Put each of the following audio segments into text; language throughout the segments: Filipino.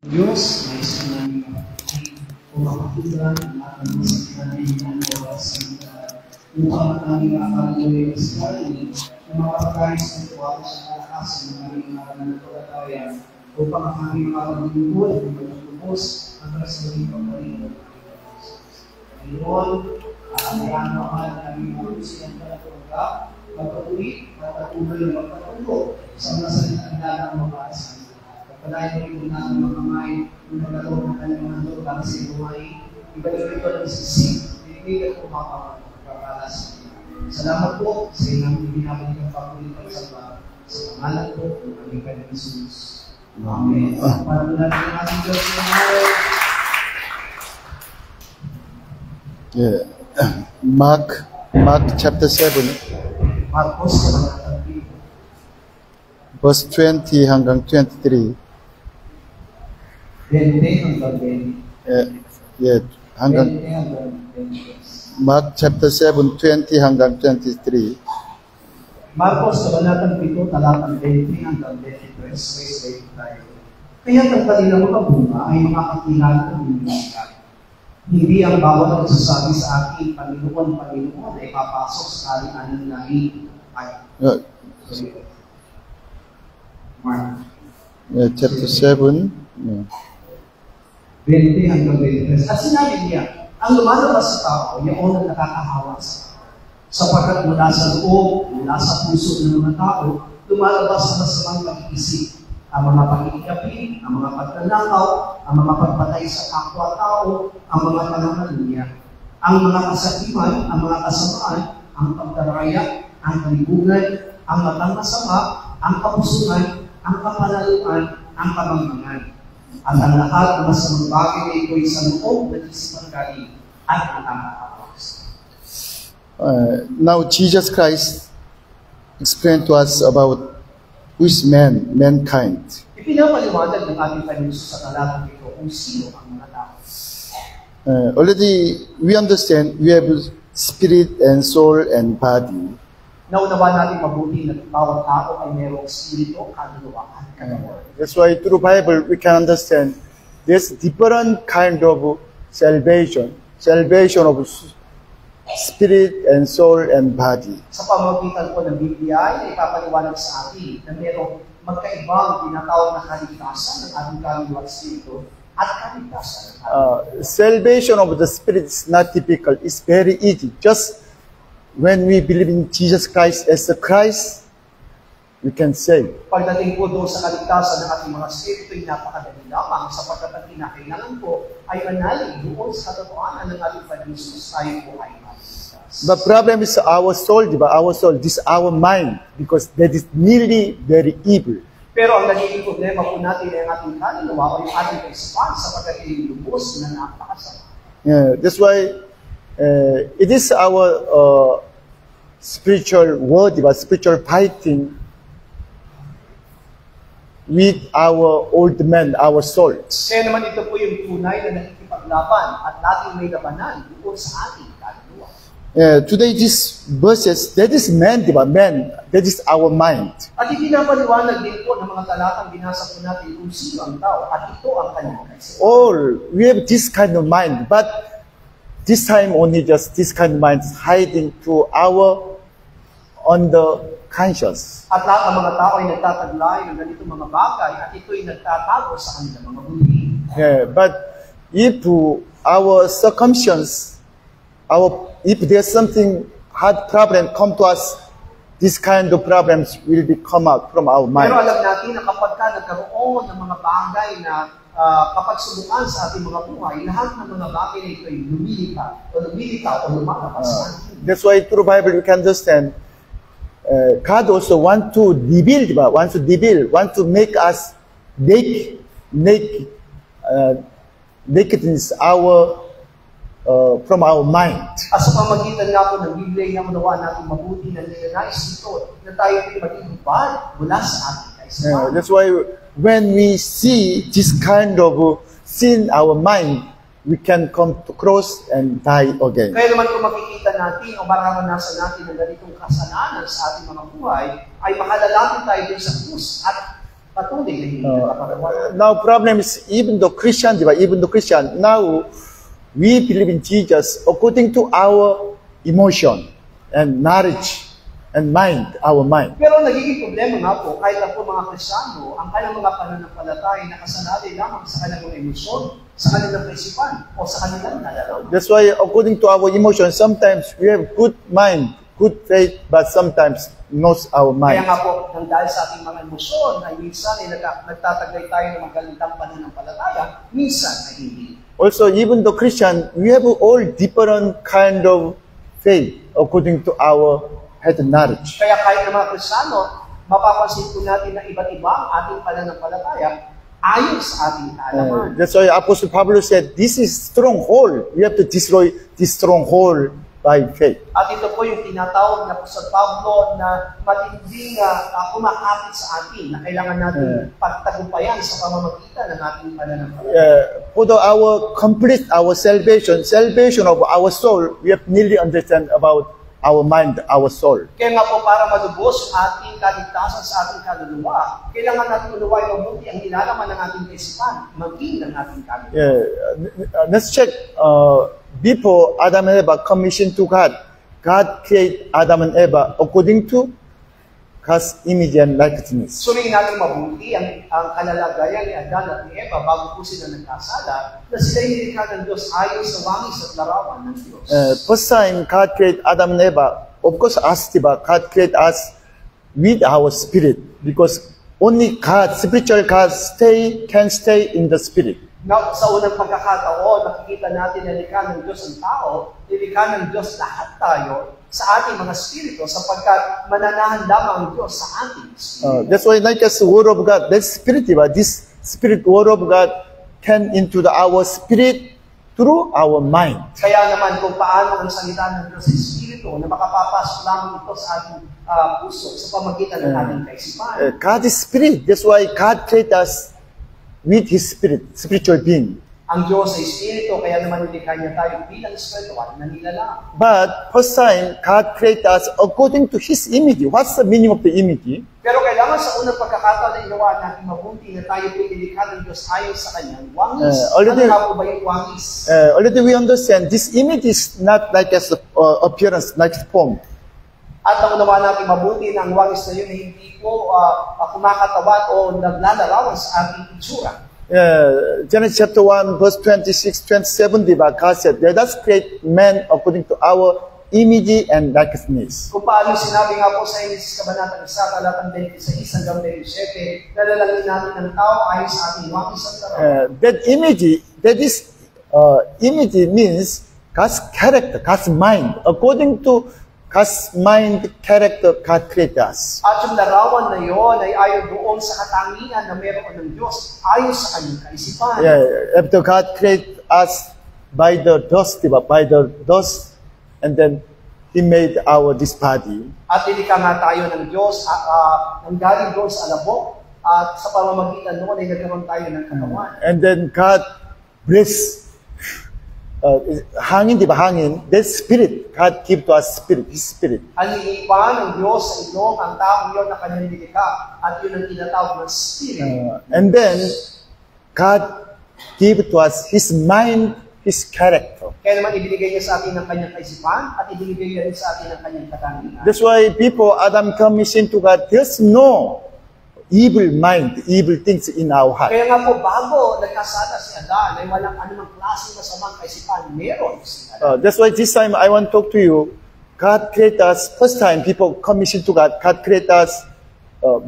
Diyos, may sinang upakatulan ang ating sinanay ng oras upang ang aming akalagoy sa kanya na makapagkain sa ito sa kalakasan ng aming nananampalataya upang ang aming makapaglingkod ng magtutubos hanggang sa maging pagkalimod. Ngayon, kailangan naman ang aming malusiyang palatunga, magpatuloy at patuloy na magpatulo sa mga salitandaan ng mga asan. Pagpalain mo rin na ang mga kamay ng nagalong ng kanyang nandun para sa buhay, ibalik ito ng sisig, binibigat ko makapagpapala sa inyo. Salamat po sa inyong ibinabalik ang pagkulitan sa ba, sa pangalan po ng aming Panginoon Jesus. Amen. Para mula natin ang ating Diyos ng araw. Mark chapter 7, Marcos, verse 20 hanggang 23. 20 hanggang 20. Hanggang 20 hanggang 20. Mark chapter 7, 20 hanggang 23. Marcos, kabanatang 7, talatang 20 hanggang 23, race tayo. Kaya ang kanilang mga bunga ay makakakilala ng inyong God. Hindi ang bawat nagsasabi sa akin, Panginoon, Panginoon, ay papasok sa kalian ng langit. Mark. Chapter 7. 20 hanggang 23. At sinabi niya, ang lumalabas sa tao, yaon ang nakakahawa sa tao. Sapagkat mula sa loob, mula sa puso ng mga tao, lumalabas ang masamang pag-iisip, ang mga pag-iiyapi, ang mga pagtanakaw, ang mga pagpatay sa kapwa-tao, ang mga panangalunya, ang mga kasakiman, ang mga kasamaan, ang pagdaraya, ang kalibugan, ang matang masama, ang kapusungan, ang kapanaluan, ang kamangmangan. At ang lahat ng masamang bagay na ito'y sa loob na isipang galing at nakakahawas. Now Jesus Christ explained to us about who is mankind. Ipinapaliwanag ng ating Panginoon sa talatang ito kung sino ang mga tao. Already we understand we have spirit and soul and body. Naunawa natin mabuti na bawat tao ay mayroong spirito, kaluluwa at katawan. That's why through the Bible we can understand there's different kind of salvation of spirit and soul and body. Sa pamamagitan po ng Biblia ay ipapaliwanag sa atin na mayroong magkaibang tinatawag na kaligtasan ng ating kaluluwa at spirito at kaligtasan ng ating salvation of the spirit is not difficult. It's very easy. Just when we believe in Jesus Christ as the Christ, we can save. Pagdating po doon sa kaligtasan ng ating mga spirito, ay napakadali lamang sapagkat ang kinakailangan po ay manalig doon sa katotohanan ng ating Panginoon tayo po ay maligtas. The problem is our soul, diba? Our soul, this is our mind, because that is nearly very evil. Pero ang nagiging problema po natin ay ang ating kaluluwa o yung ating kaisipan sapagkat ay lubos na napakasama. Yeah, that's why it is our spiritual word, spiritual fighting with our old man, our souls. Kaya naman ito po yung tunay na nakikipaglaban at natin may labanan doon sa ating kaluluwa. Today, these verses, that is man, that is our mind. At ipinapaliwanag din po ng mga talatang binasa po natin kung sino ang tao at ito ang kanyang kaisipan. All, we have this kind of mind, but this time only just this kind of mind is hiding to our conscious. At lahat ng mga tao ay nagtataglay ng ganitong mga bagay at ito'y nagtatago sa kanilang mga buhay. Yeah, but if our circumstance, if there's something hard problem come to us, this kind of problems will be come out from our mind. Pero alam natin na kapag ka nagkaroon ng mga bagay na kapag subukan sa ating mga buhay, lahat ng mga bagay na ito ay lumilitaw o lumalabas sa atin. That's why through Bible we can understand God also wants to make us nakedness from our mind. At sa pamagitan nga po ng Biblia, nakunawa natin mabuti na nilais ito na tayo ay maging bad mula sa ating kaisipan. That's why when we see this kind of sin in our mind, we can come to cross and die again. Kaya naman kung makikita natin o mararanasan natin ng ganitong kasalanan sa ating mga buhay, ay makalalapit tayo din sa krus at patuloy na hindi nakapagawa. Now problem is even though Christian, now we believe in Jesus according to our emotion and knowledge and mind, our mind. Pero nagiging problema nga po, kahit lang po mga Kristiyano, ang kanilang mga pananampalataya nakasanali lamang sa kanilang emosyon, sa kanilang kaisipan, o sa kanilang nalalaman. That's why according to our emotion, sometimes we have good mind, good faith, but sometimes not our Kaya mind. nga po, nang dahil sa ating mga emosyon, ay minsan ay nagtatagay tayo ng magandang pananampalataya, minsan ay hindi. Also, even though Christian, we have all different kind of faith according to our head knowledge. Kaya kahit ng mga Kristiyano, mapapansin po natin na iba't iba ang ating pananampalataya ayon sa ating kaalaman. That's why Apostle Pablo said, this is stronghold. We have to destroy this stronghold by faith. At ito po yung tinatawag na Apostol Pablo na matinding kumakapit sa atin na kailangan natin pagtagumpayan sa pamamagitan ng ating pananampalataya. For our salvation of our soul, we have nearly understand about our mind, our soul. Kaya nga po para malubos ang ating kaligtasan sa ating kaluluwa, kailangan natin unawain mabuti ang nilalaman ng ating kaisipan, maging ng ating kaluluwa. Let's check. Before Adam and Eva commissioned to God created Adam and Eva according to God's image and likeness. Suriin natin mabuti ang kalalagayan ni Adan at ni Eva bago po sila nagkasala na sila nilikha ng Diyos ayon sa wangis at larawan ng Diyos. First time God created Adam and Eva, of course, God created us with our spirit because only God, spiritual God, can stay in the spirit. Now, sa unang pagkakataon, nakikita natin na nilikha ng Diyos ang tao, nilikha ng Diyos lahat tayo sa ating mga spirito sapagkat mananahan lamang ang Diyos sa ating spirito. That's why like as the word of God, that's spiritual. This spirit word of God came into our spirit through our mind. Kaya naman kung paano ang salita ng Diyos sa Espiritu na makapapasok lamang ito sa ating puso sa pamagitan ng ating kaisipan. God is spirit. That's why God created us with His spirit, spiritual being. Ang Diyos ay Espiritu, kaya naman nilikha niya tayo bilang espiritual na nilalang. But first time, God created us according to His image. What's the meaning of the image? Pero kailangan sa unang pagkakataon na inawa natin mabuti na tayo pinilikha ng Diyos ayon sa kanyang wangis. Ano nga po ba yung wangis? Already we understand this image is not like as appearance, like form. At ang unawa natin mabuti na ang wangis na yun ay hindi po kumakatawan o naglalarawan sa ating itsura. Genesis chapter 1, verse 26, 27, diba? God said, let us create man according to our image and likeness. Kung paano sinabi nga po sa Genesis Kabanata 1, talatang 26 hanggang 27, nalalangin natin ang tao ayon sa ating wangis at larawan. That image means God's character, God's mind. According to God's mind, character, God created us. At yung larawan na yon ay ayon doon sa katangian na meron ng Diyos ayon sa kanyang kaisipan. After God created us by the dust, and then He made this body. At nilikha nga tayo ng Diyos, nang galing doon sa alabok, at sa pamamagitan noon ay nagkaroon tayo ng katawan. And then God blessed hangin, di ba hangin? That spirit, God give to us spirit, His spirit. Alilipan ng Diyos sa ilong ang taong yun na kanyang nilikha at yun ang tinatawag ng spirit. And then, God give to us His mind, His character. Kaya naman ibinigay niya sa atin ang kanyang kaisipan at ibinigay niya rin sa atin ang kanyang katangian. That's why people, Adam commission to God, there's no evil mind, evil things in our heart. Kaya nga po, bago nagkasala si Adan, ay walang anumang klaseng masamang kaisipan, meron si Adan. That's why this time I want to talk to you. God created us, first time people commission to God, God created us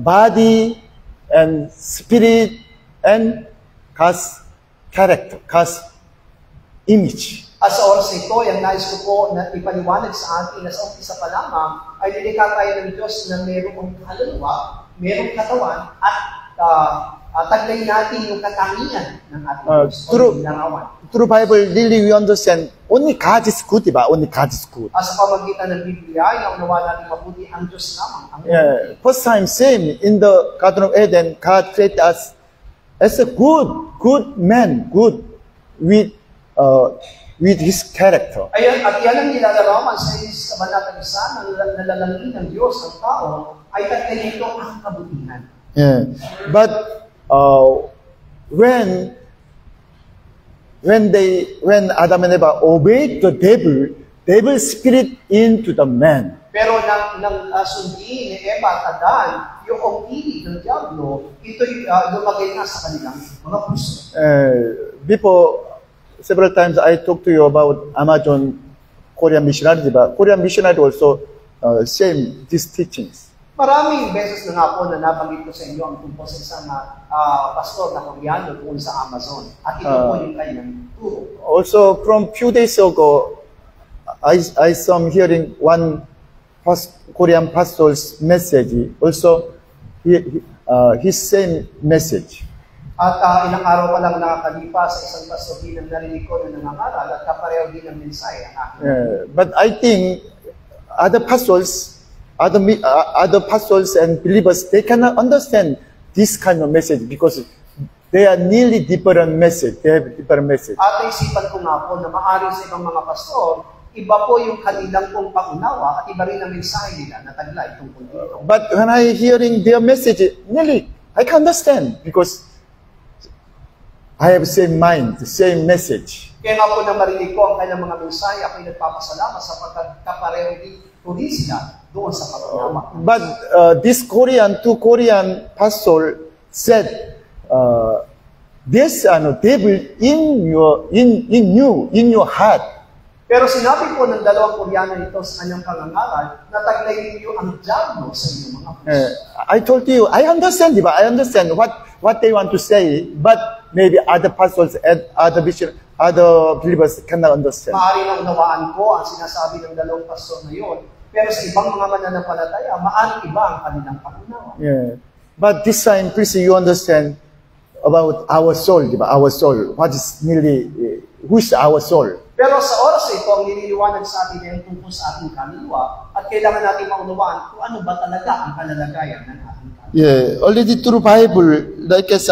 body and spirit and God's character, God's image. At sa oras na ito, yung nais ko po na ipaliwanag sa atin na sa umpisa pa lamang, ay nilikha tayo ng Diyos na mayroong kaluluwa, mayroong katawan, at taglay natin yung katangian ng ating Diyos. Through Bible, really we understand, only God is good, diba? Only God is good. Sa pamagitan ng Biblia, yung unawa natin mabuti ang Diyos lamang. First time, same, in the Garden of Eden, God created us as a good man, good with His character. Ayan, at yan ang nilalarawan sa Genesis Kabanata 1 na nalalangin ng Diyos ang tao ay taglay nito ang kabutihan. Yeah. But when Adam and Eva obeyed the devil spirit into the man. Pero nang sundin ni Eva at Adan, yung ibig ng Diablo, ito'y lumagay na sa kanilang mga puso. Before, several times I talked to you about Amazon Korean missionary, diba? Korean missionary also same these teachings. Maraming beses na nga po na nabanggit ko sa inyo ang tungkol sa isang pastor na Koreano tungkol sa Amazon. At ito po yung kanyang turo. Also, from few days ago, I saw hearing one Korean pastor's message. Also, his same message. At ilang araw pa lang nakakalipas sa isang pastor din ang narinig ko na nangangaral at kapareho din ang mensahe ang aking. But I think other pastors and believers, they cannot understand this kind of message because they are nearly different message. They have different message. At naisipan ko nga po na maaari sa ibang mga pastor, iba po yung kanilang pong pangunawa at iba rin ang mensahe nila na taglay tungkol dito. But when I hearing their message, nearly I can understand because I have same mind, the same message. Kaya nga po na marinig ko ang kanilang mga mensahe, ako'y nagpapasalamat sapagkat kapareho din sila doon sa pangunawa. But this two Korean pastor said, there's devil in your heart. Pero sinabi po ng dalawang Koreano nito sa kanyang pangangaral na taglay ninyo ang Diablo sa inyong mga puso. I told you, I understand what they want to say, but maybe other pastors and other believers cannot understand. Maaari na unawaan ko ang sinasabi ng dalawang pastor na yun, pero sa ibang mga mananampalataya, maaari iba ang kanilang pangunawa. Yeah. But this time, please you understand about our soul, diba? Our soul. What is really, who is our soul? Pero sa oras na ito, ang nililiwanag sa atin ay tungkol sa ating kaluluwa at kailangan natin maunawaan kung ano ba talaga ang kalalagayan ng ating kaluluwa. Yeah, already through Bible, like as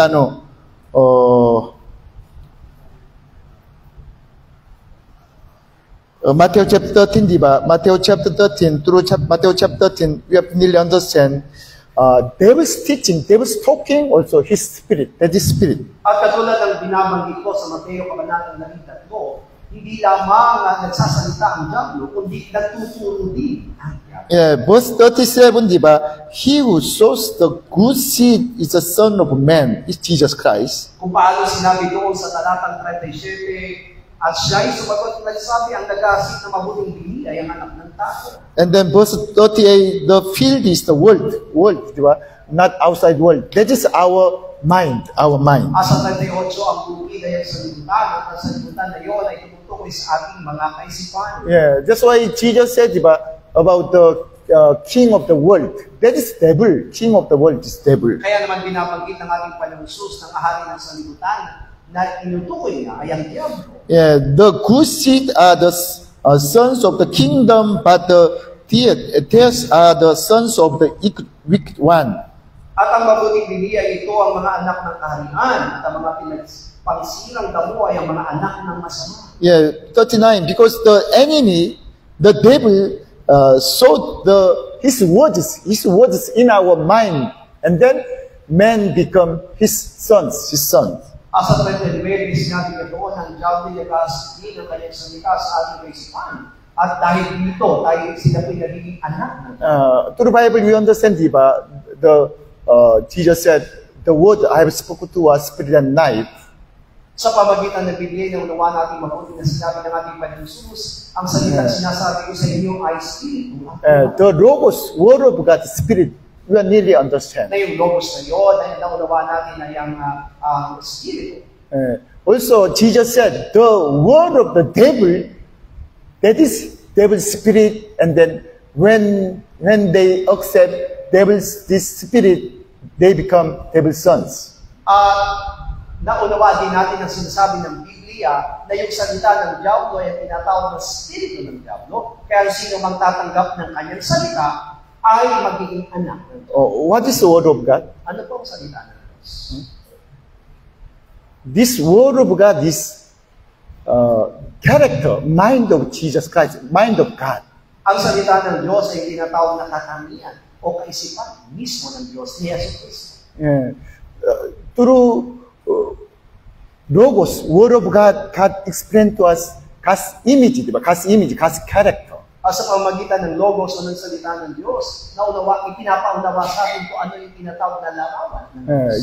Matthew chapter 13, diba? Matthew chapter 13, through Matthew chapter 13, we have to nearly understand devil's teaching, devil's talking, also his spirit, that is spirit. At katulad ng binabanggit ko sa Mateo Kabanatang 13, hindi lamang nagsasalita ang Diablo, kundi nagtuturo din ang Diablo. Yeah, verse 37, diba? He who sows the good seed is the Son of Man, is Jesus Christ. Kung paano sinabi doon sa talatang 37, at siya'y sumagot at nagsabi, ang nag-aasit na mabuting bili ay ang anak ng tao. And then verse 38, the field is the world, diba? Not outside world. That is our mind. Asa 38, ang bukid ay ang sanlibutan, at sa sanlibutan na yun ay tumutukoy sa ating mga kaisipan. Yeah, that's why Jesus said, diba, about the king of the world. That is devil. King of the world is devil. Kaya naman binabanggit ng ating Panginoong Jesus ng ahari ng sanlibutan na inutukoy niya ay ang Diablo. Yeah, the good seed are the sons of the kingdom, but the tares are the sons of the wicked one. At ang mabuting bili ay ito ang mga anak ng kaharian, at ang mga pangsilang damo ay ang mga anak ng masama. Yeah, 39, because the enemy, the devil, sowed his words in our mind, and then men become his sons. Asa 39, sinabi niya doon, ang Diablo ay nag-aasipin ng kanyang salita sa ating kaisipan. At dahil dito, sila po'y nagiging anak. Through the Bible, we understand, diba, Jesus said, the word I have spoken to us, spirit and life. Sa pamagitan ng Biblia, na unawa natin mabuti na sinabi ng ating Panginoong Jesus, ang salita sinasabi ko sa inyo ay spiritu. The Logos, word of God, spirit, we are nearly understand. Na yung Logos na yun, ay naunawa natin na yung spiritu. Also, Jesus said, the word of the devil, that is devil's spirit, and then when they accept this spirit, they become devil's sons. Naunawa din natin ang sinasabi ng Biblia na yung salita ng Diablo ay tinatawag na spiritu ng Diablo. Kaya sino mang tatanggap ng kanyang salita ay magiging anak ng Diyos. What is the word of God? Ano po ang salita ng Diyos? This word of God is character, mind of Jesus Christ, mind of God. Ang salita ng Diyos ay tinatawag na katangian o kaisipan mismo ng Diyos ni Jesus Cristo. Yeah. Through Logos, Word of God, God explained to us God's image, diba? God's image, God's character. Sa pamamagitan ng logos o ng salita ng Diyos, ipinapaunawa sa atin kung ano yung tinatawag na larawan.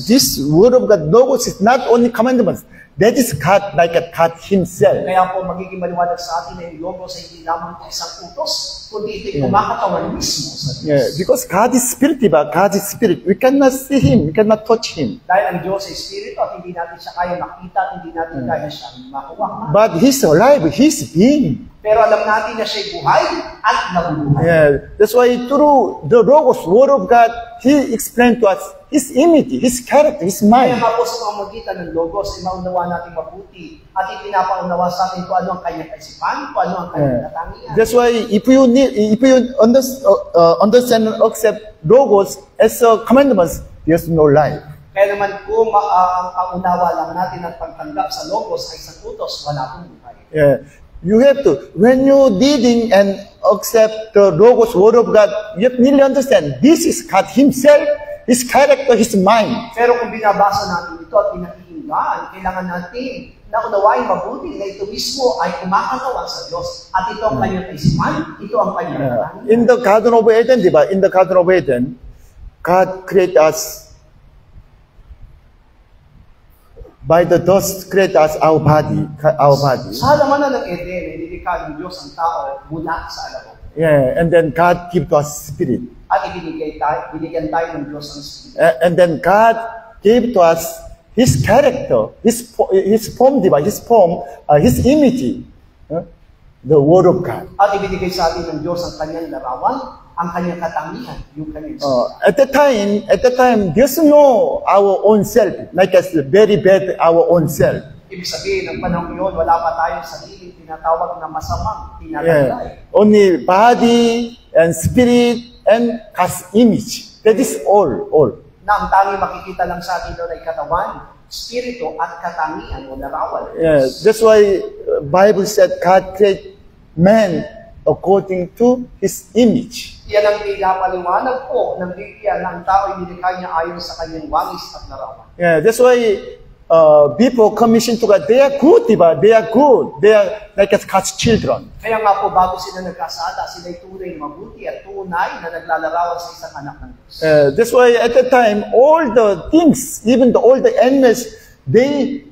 This Word of God, Logos, is not only commandments. That is God, like God Himself. Kaya po magiging maliwanag sa atin na yung logos ay hindi lamang isang utos, kundi ito'y kumakatawan mismo sa Diyos. Yeah, because God is Spirit, diba? God is Spirit. We cannot see Him. We cannot touch Him. Dahil ang Diyos ay Espiritu at hindi natin siya kaya makita at hindi natin kaya siyang makuha. But He's alive. He's being. Pero alam natin na siya'y buhay at nabubuhay. Yeah, that's why through the Logos, Word of God, He explained to us His image, His character, His Kaya mind. nga po sa pamamagitan ng logos ay maunawa natin mabuti at ipinapaunawa sa atin kung ano ang kanyang kaisipan, kung ano ang kanyang katangian. That's why if you understand and accept Logos as a commandments, there's no life. Kaya naman kung ang paunawa lang natin at pagtanggap sa logos ay sa utos, wala pong buhay. Yeah. You have to, when you reading and accept the Logos, Word of God, you have to really understand, this is God Himself, His character, His mind. Pero kung binabasa natin ito at pinakikinggan, kailangan natin na unawain mabuti na ito mismo ay kumakatawa sa Diyos. At ito ang kanyang kaisipan, ito ang kanyang katangian. In the Garden of Eden, diba? In the Garden of Eden, God created us by the dust, create us our body. Sa halamanan ng Eden, nilikha ng Diyos ang tao mula sa alabok. Yeah, and then God gave to us spirit. At binigyan tayo ng Diyos ng Espiritu. And then God gave to us His character, His form, diba? His form, His image, the Word of God. At ibinigay sa atin ng Diyos ang kanyang larawan, ang kanyang katangian, yung kanyang At the time, there's no our own self, like us, very bad our own self. Ibig sabihin, ng panahon yun, wala pa tayong sarili, tinatawag na masamang, tinatawag. Only body and spirit and God's image. That is all. Na ang tanging makikita lang sa atin doon ay katawan, spirito at katangian o larawan. Yeah, that's why Bible said God created man according to His image. Yan ang pinapaliwanag po ng Biblia na ang tao ay nilikha niya ayon sa kanyang wangis at larawan. Yeah, that's why before commission to God, they are good, diba? They are good. They are like God's children. Kaya nga po, bago sila nagkasala, sila'y tunay na mabuti at tunay na naglalarawan sa isang anak ng Diyos. That's why at that time, all the things, even all the animals, they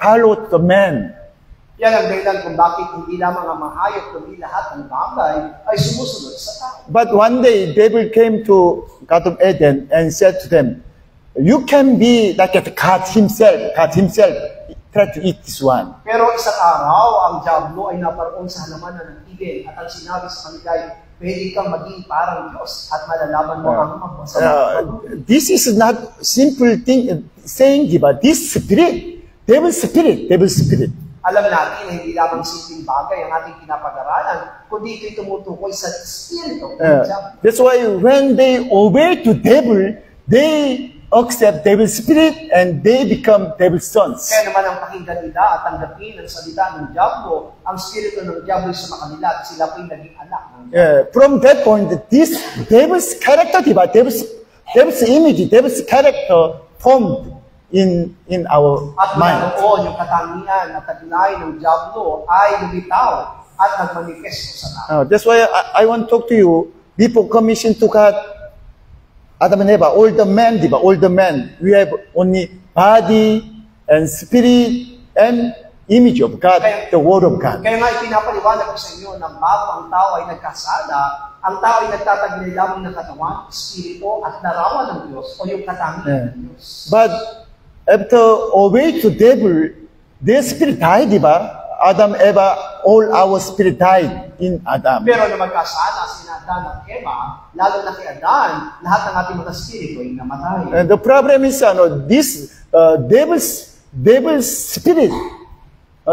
followed the man. Yan ang dahilan kung bakit hindi lamang ang mga hayop, kundi lahat ng bagay ay sumusunod sa tao. But one day, devil came to Garden of Eden and said to them, you can be like God Himself. God Himself tried to eat this one. Pero isang araw, ang diablo ay naparoon sa halamanan ng Eden at ang sinabi sa kanila ay, pwede kang maging parang Diyos at malalaman mo ang masama. This is not simple thing saying, but this spirit, devil spirit. Alam natin na hindi lamang simpleng bagay ang ating pinapag-aralan, kundi ito'y tumutukoy sa Espiritu. That's why when they obey to devil, they accept devil's spirit and they become devil's sons. Kaya naman ang pakinggan nila at tanggapin ang salita ng Diablo, ang spirito ng Diablo sa kanila at sila po'y naging anak ng Diablo. From that point, this devil's character, diba? Devil's image, devil's character formed in our mind. At yung katangian at taglay ng Diablo ay lumitaw at nagmanifesto sa tao. That's why I want to talk to you, before commission to God, Adam and Eva, all the men, we have only body and spirit and image of God, the Word of God. Kaya nga ipinapaliwanag ko sa inyo na bago ang tao ay nagkasala, ang tao ay nagtataglay lamang ng katawan, espiritu at larawan ng Diyos o yung katangian ng Diyos. But after obey to devil, their spirit died, diba? Adam, Eva, all our spirit died in Adam. Pero na magkasala sina Adan at Eva, lalo na kay Adan, lahat ng ating mga spirito ay namatay. And the problem is, this devil's spirit,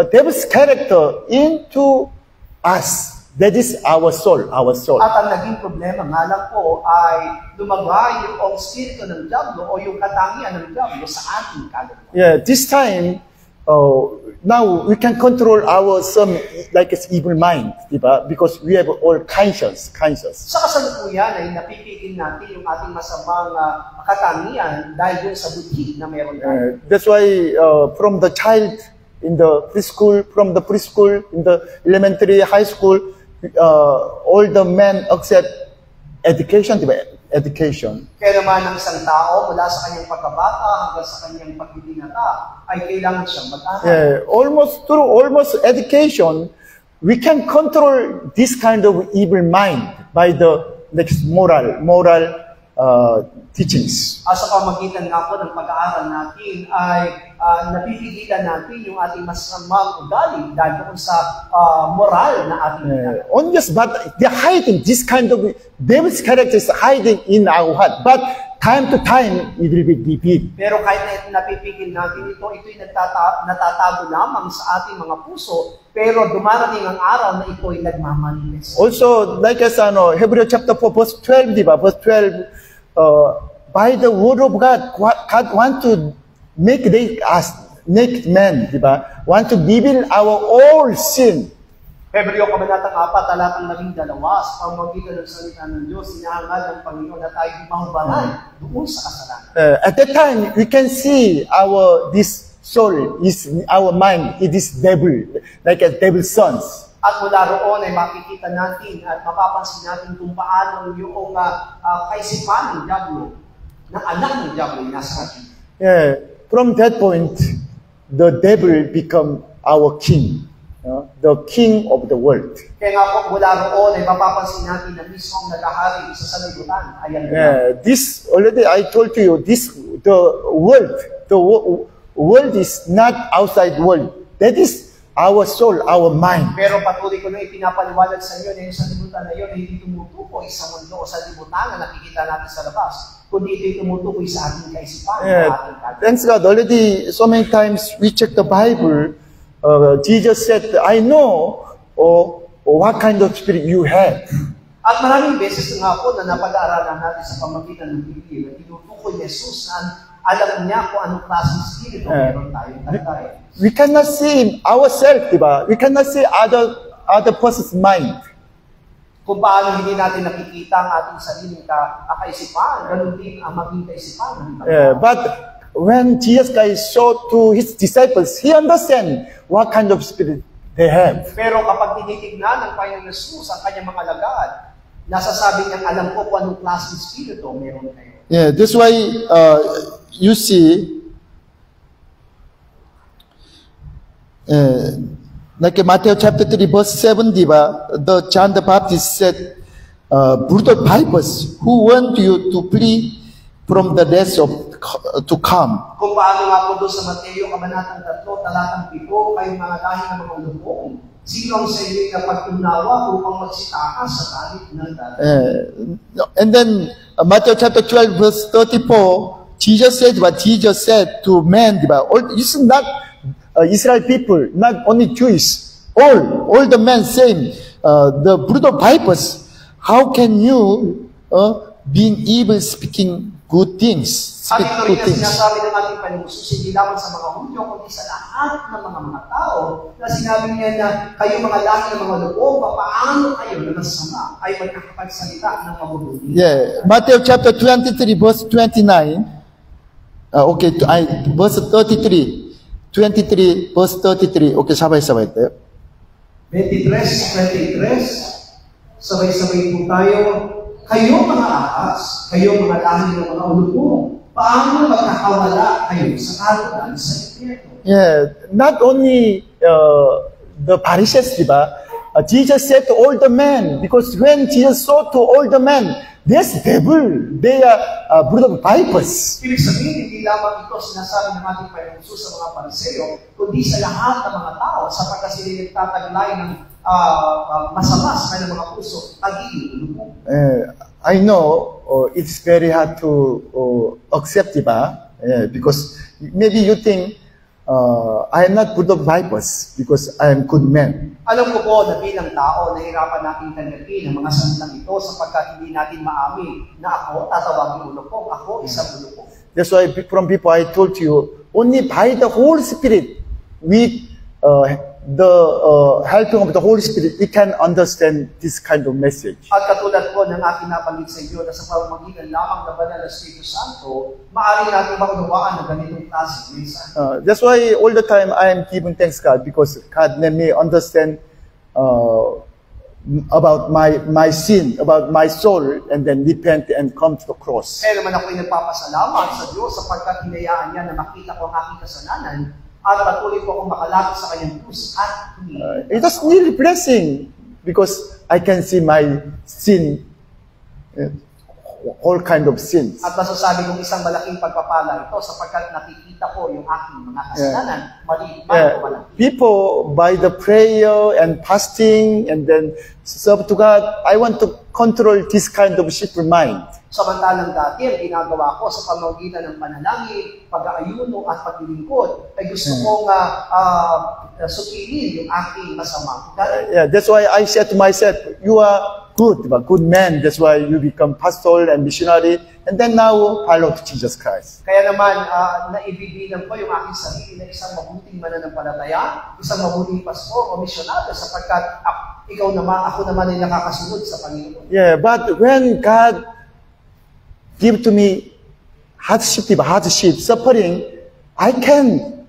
devil's character into us. That is our soul. At ang naging problema nga lang po ay lumagay yung spirito ng Diablo o yung katangian ng Diablo sa ating kaluluwa. Yeah, this time, now we can control our some like it's evil mind, diba? Because we have all conscience. Sa kasalukuyan ay napipigil natin yung ating masamang katangian dahil sa budhi na meron tayo. That's why from the child in the preschool, from the preschool in the elementary, high school, all the men accept education, diba? Education. Kaya naman ang isang tao mula sa kanyang pagkabata hanggang sa kanyang pagbibinata ay kailangan siyang mag-aral. Almost through education, we can control this kind of evil mind by the next moral teachings. Sa pamagitan nga po ng pag-aaral natin ay napipigilan natin yung ating masamang ugali dahil doon sa moral na ating Yes, but they're hiding this kind of devil's characters hiding in our heart. But time to time, it will be revealed. Pero kahit na napipigil natin ito'y natatago lamang sa ating mga puso, pero dumarating ang araw na ito'y nagmamanifest. Also, like as Hebrew chapter 4, verse 12, diba? Verse 12, by the word of God, God want to make man, diba? Want to reveal our all sin. Hebreo Kabanatang 4, talatang 12, sa pamamagitan ng salita ng Diyos, sinahangad ng Panginoon na tayo mahubaran doon sa kasalanan. At that time, we can see this soul, our mind, it is devil, like a devil's sons. At mula roon ay makikita natin at mapapansin natin kung paano yung kaisipan ng Diablo, ng anak ng Diablo ay nasa atin. From that point, the devil become our king. The king of the world. Kaya nga po mula roon ay mapapansin natin na mismong nag-ahari sa sanlibutan. This already I told to you. The world is not outside world. That is our soul, our mind. Pero patuloy ko na ipinapaliwanag sa inyo na yung sanlibutan na yun ay hindi tumutukoy sa mundo o sa libutan na nakikita natin sa labas, kundi ito'y tumutukoy sa ating kaisipan. Thanks God. Already so many times we check the Bible. Jesus said, I know what kind of spirit you have. At maraming beses nga po na napag-aaralan natin sa pamagitan ng Biblia na tinutukoy ni Jesus na alam niya kung anong klaseng spirito meron tayong tatay. We cannot see ourselves, diba? We cannot see other person's mind. Kung paano hindi natin nakikita ang ating sariling kaisipan, ganun din ang maging kaisipan. But when Jesus Christ showed to his disciples, he understand what kind of spirit they have. Pero kapag tinitignan ng Panginoon Jesus ang kanyang mga alagad, nasasabi niyang alam ko kung anong klaseng spirito meron kayo. That's why you see, like Matthew chapter 3 verse 7, diba? John the Baptist said, brutal vipers, who want you to flee from the death to come? Kung paano nga po doon sa Mateo Kabanatang 3, talatang 7, kayong mga dahil ng mga lubong, sino ang sa inyo na pag-unawa upang magsitaka sa talit ng dati? And then Matthew chapter 12 verse 34, Jesus said to men, diba? It's not Israel people, not only Jewish, all the men saying, the brutal vipers, how can you being evil speaking good things? At ito rin na sinasabi ng ating Panginoon, hindi lamang sa mga Hudyo, kundi sa lahat ng mga tao, na sinabi niya na kayo mga lahi ng mga loob, paano kayo na masama ay magkakapagsalita ng mabubuti. Matthew chapter 23 verse 29, verse 33, 23 verse 33, okay, sabay-sabay tayo. 23, sabay-sabay po tayo. Kayo mga ahas, kayo mga lahi ng mga ulupong, paano magkakawala kayo sa kalutan sa impyerno? Not only the Pharisees, diba? Jesus said to all the men, because when Jesus saw to all the men, this devil, they are brutal vipers. Ibig sabihin, hindi lamang ito sinasabi ng ating Panginoon sa mga Pariseo, kundi sa lahat ng mga tao, sapagkat sila nagtataglay ng masama sa kanilang mga puso, pag-ibig. I know it's very hard to accept, diba? Because maybe you think I am not good of vipers because I am good man. Alam ko po na bilang tao, nahirapan natin tanggapin ang mga salitang ito sapagkat hindi natin maamin na ako, tatawagin ulupong, ako isang ulupong. That's why from people I told you, only by the Holy Spirit with the helping of the Holy Spirit, we can understand this kind of message. At katulad po ng aking nabanggit sa inyo na sa pamamagitan lamang ng banal na Espiritu Santo, maaari natin maunawaan ang ganitong klase ng mensahe. That's why all the time I am giving thanks God, because God let me understand about my sin, about my soul, and then repent and come to the cross. Kaya naman ako'y nagpapasalamat sa Diyos sapagkat hinayaan niya na makita ko ang aking kasalanan at patuloy po akong makalapit sa kanyang krus at It was really blessing because I can see my sin, all kind of sins. At masasabi kong isang malaking pagpapala ito sapagkat nakikita ko yung aking mga kasalanan, maliit man o malaki. People, by the prayer and fasting and then serve to God, I want to control this kind of simple mind. Samantalang dati, ang ginagawa ko sa pamamagitan ng panalangin, pag-aayuno at paglilingkod, ay gusto kong sukilin yung aking masamang ugali. Yeah, that's why I said to myself, you are good man. That's why you become pastor and missionary, and then now follow to Jesus Christ. Kaya naman, naibibilang ko yung aking sarili na isang mabuting mananampalataya, isang mabuting pastor o misyonaryo sapagkat ako naman ay nakakasunod sa Panginoon. Yeah, but when God give to me hardship, suffering, I can,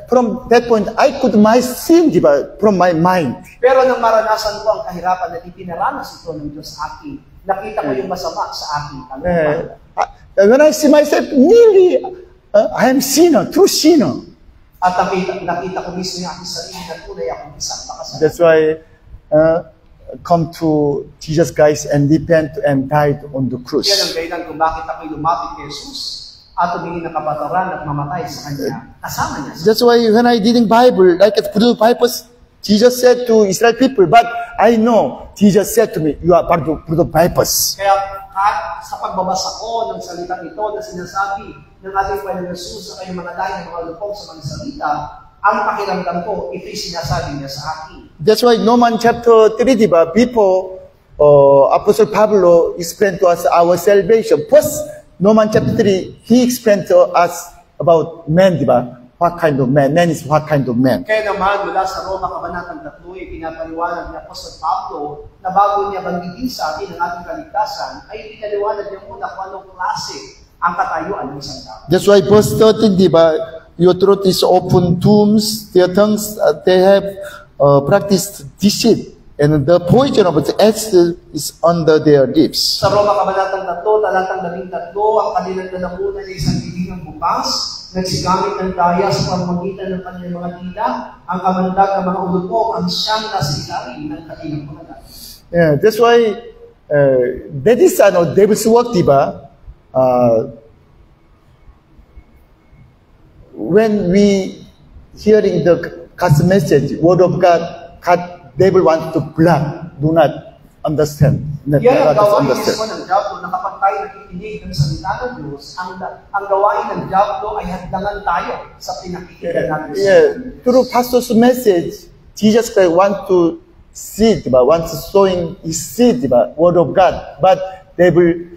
from that point, I could my sin from my mind. Pero nang maranasan ko ang kahirapan na ipinaranas ito ng Diyos sa akin, nakita ko yung masama sa akin. When I see myself, nearly, I am sinner, true sinner. At nakita ko mismo yung aking sarili na tunay akong isang makasalanan. That's why come to Jesus Christ and repent and died on the cross. Yan ang dahilan kung bakit ako'y lumapit kay Jesus at tumingin ng kabataran at mamatay sa Kanya. Kasama niya. That's why when I reading Bible, like at the Bible, Jesus said to Israel people, but I know Jesus said to me, you are part of the Bible. Kaya sa pagbabasa ko ng salita ito na sinasabi ng ating Panginoon Jesus sa kanyang mga dahil ng mga lupong sa mga salita, ang pakiramdam ko, ito'y sinasabi niya sa akin. That's why Romans chapter 3, diba, before Apostle Pablo explained to us our salvation. First, Romans chapter 3, he explained to us about man, diba? What kind of man? Man is what kind of man? Kaya naman, mula sa Roma Kabanatang 3, pinapaliwanag ni Apostol Pablo na bago niya banggitin sa atin ang ating kaligtasan, ay pinaliwanag niya muna kung anong klase ang katayuan ng isang tao. That's why verse 13, diba? Your throat is open tombs, their tongues, they have practiced deceit, and the poison of the acid is under their lips. Sa Roma Kabanatang 3, talatang 13, ang kanilang lalamunan ay isang bibingang bukas, nagsigamit ng daya sa pamamagitan ng kanilang mga dila, ang kamandag ng mga ulupong ang siyang nasa ilalim ng kanilang mga dila. Yeah, that's why that is devil's work, diba? When we hearing the God's message, word of God, devil wants to block, do not understand. Yan ang gawain mismo ng Diablo na kapag tayo nakikinig ng salita ng Diyos, ang gawain ng Diablo ay hadlangan tayo sa pinakikita natin. Yeah, through pastor's message, Jesus Christ wants to see, wants to showing his seed, word of God. But devil,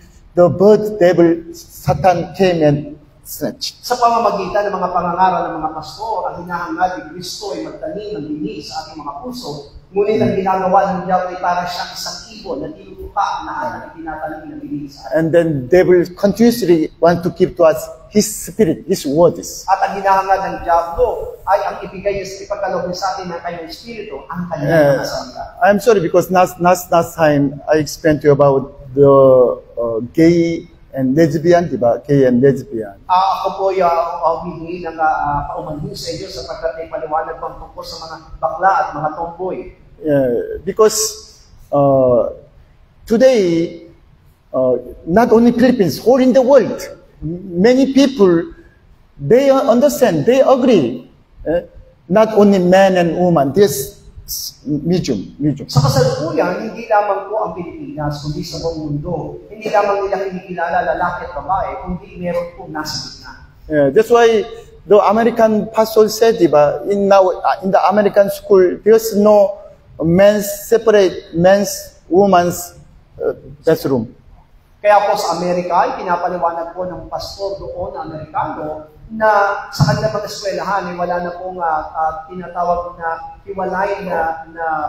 Satan came and snatched. Sa pamamagitan ng mga pangangaral ng mga pastor, ang hinahangad ni Kristo ay magtanim ng bini sa ating mga puso. Ngunit ang ginagawa ng Diablo ay para siyang isang ibon na tinutuka lahat ng itinatanim ng bini sa atin. And then devil continuously want to give to us his spirit, his words. At ang hinahangad ng Diablo ay ang ibigay niya sa ipagkaloob niya sa atin ng kanyang espiritu, ang kanyang mga salita. I'm sorry because last time I explained to you about the gay and lesbian, diba? Gay and lesbian. Ako po humihingi ng paumanhin sa inyo sapagkat ay paliwanag pang tungkol sa mga bakla at mga tomboy. Because today, not only Philippines, whole in the world, many people, they understand, they agree. Not only man and woman, this medium. Sa kasalukuyan, hindi lamang po ang Pilipinas, kundi sa buong mundo. Hindi lamang nila kinikilala lalaki at babae, kundi meron po nasa gitna. That's why the American pastor said, diba, in the American school, there's no separate men's, woman's bathroom. Kaya po sa Amerika, ay pinapaliwanag po ng pastor doon na Amerikano na sa kanilang mga eskwelahan ay wala na pong tinatawag na hiwalay na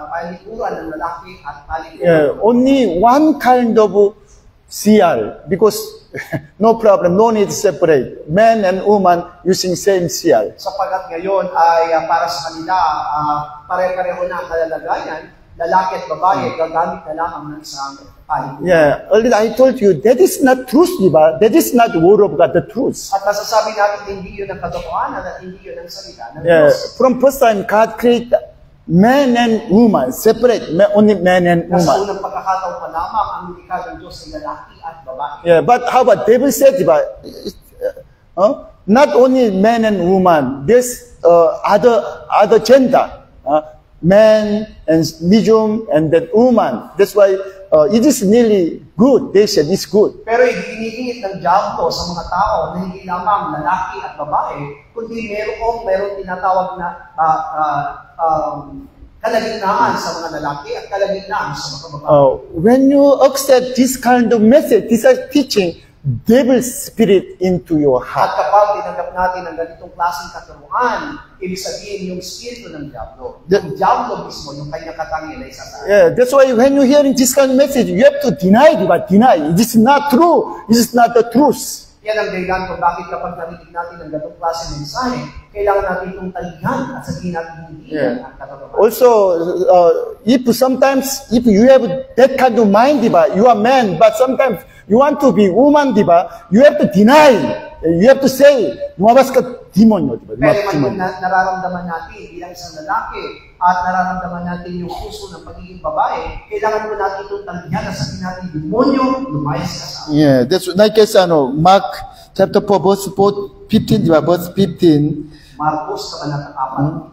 palikuran ng lalaki at palikuran. Only one kind of CR, because no problem, no need to separate. Man and woman using same CR. Sapagat ngayon ay para sa kanila, pare-pareho na ang kalalagayan, lalaki at babae, gagamit na lamang ng isang palikuran. Yeah, earlier I told you, that is not truth, diba? That is not word of God, the truth. At masasabi natin, hindi yun ang katotohanan at hindi yun ang salita ng Yeah, Diyos. from first time, God created man and woman, separate, only man and Nasa woman. unang pagkakataon pa lamang ang likha ng Diyos ay lalaki at babae. Yeah, but how about devil said, diba? Not only man and woman, there's other gender, man and medium and then woman. That's why it is nearly good. They said it's good. Pero idinigit ng diablo sa mga tao na hindi lamang lalaki at babae, kundi meron tinatawag na kalagitnaan sa mga lalaki at kalagitnaan sa mga babae. When you accept this kind of message, this is teaching, devil spirit into your At heart. kapag tinanggap natin ang ganitong klaseng katuruan, ibig sabihin yung spirito ng diablo. Ang diablo mismo, yung kanyang katangian ay Satan. Yeah, that's why when you hearing this kind of message, you have to deny, but deny. It is not true. It is not the truth. Yan ang dahilan kung bakit kapag narinig natin ang ganitong klaseng mensahe, kailangan natin itong talihan at sabihin natin hindi yan ang katotohanan. Also, if you have that kind of mind, diba, you are man, but sometimes you want to be woman, diba, you have to deny. You have to say, lumabas ka demonyo, diba? Pero kung nararamdaman natin bilang isang lalaki at nararamdaman natin yung puso ng pagiging babae, kailangan mo natin itong talihan at sabihin natin, demonyo, lumayas ka sa akin. Yeah, that's like as Mark chapter 4, verse 15, diba, verse 15. Marcos, kabanata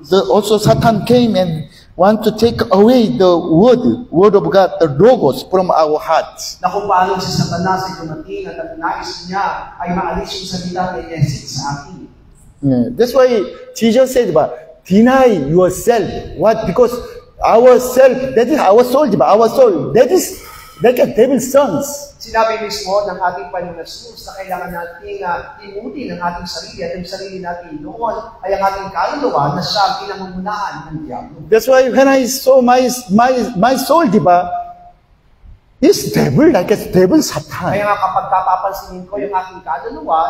4. Also Satan came and want to take away the word of God, the logos from our hearts. Na kung paano si Satanas ay dumating at ang nais niya ay maalis yung salita na Yesus sa atin. Yeah, that's why Jesus said, deny yourself. What? Because our self, that is our soul, our soul, that is like a devil's sons. Sinabi mismo ng ating Panginoon Jesus na kailangan nating imutin ang ating sarili at yung sarili natin noon ay ang ating kaluluwa na siya ang pinangungunahan ng diablo. That's why when I saw my soul, it's devil, like a devil Satan. Kaya nga kapag kapapansinin ko yung aking kaluluwa,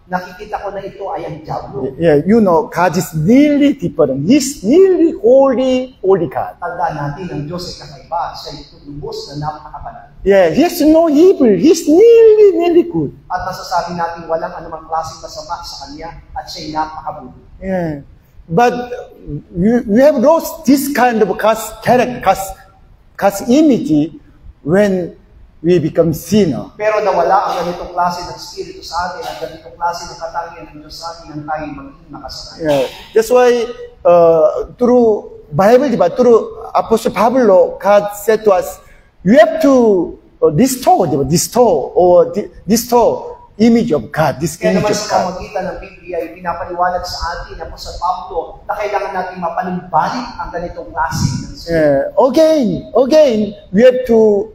nakikita ko na ito ay ang diablo. Yeah, you know, God is really different. He's really holy God. Tandaan natin, ang Diyos ay kakaiba. Siya ay lubos na napakabanal. Yeah, he has no evil. He's really good. At nasasabi natin walang anumang klaseng masama sa Kanya at siya ay napakabuti. Yeah. But we have lost this kind of God's image when we become sinner. Pero nawala ang ganitong klase ng Espiritu sa atin at ganitong klase ng katangian ng Diyos sa atin ang tayo maging makasalanan. Yeah. That's why through Bible, through Apostle Pablo, God said to us, you have to restore image of God, this Kaya image naman of sa God. pamagitan ng Biblia ay pinapaliwanag sa atin na po sa Pablo na kailangan natin mapanumbalik ang ganitong klase ng Espiritu. Again, we have to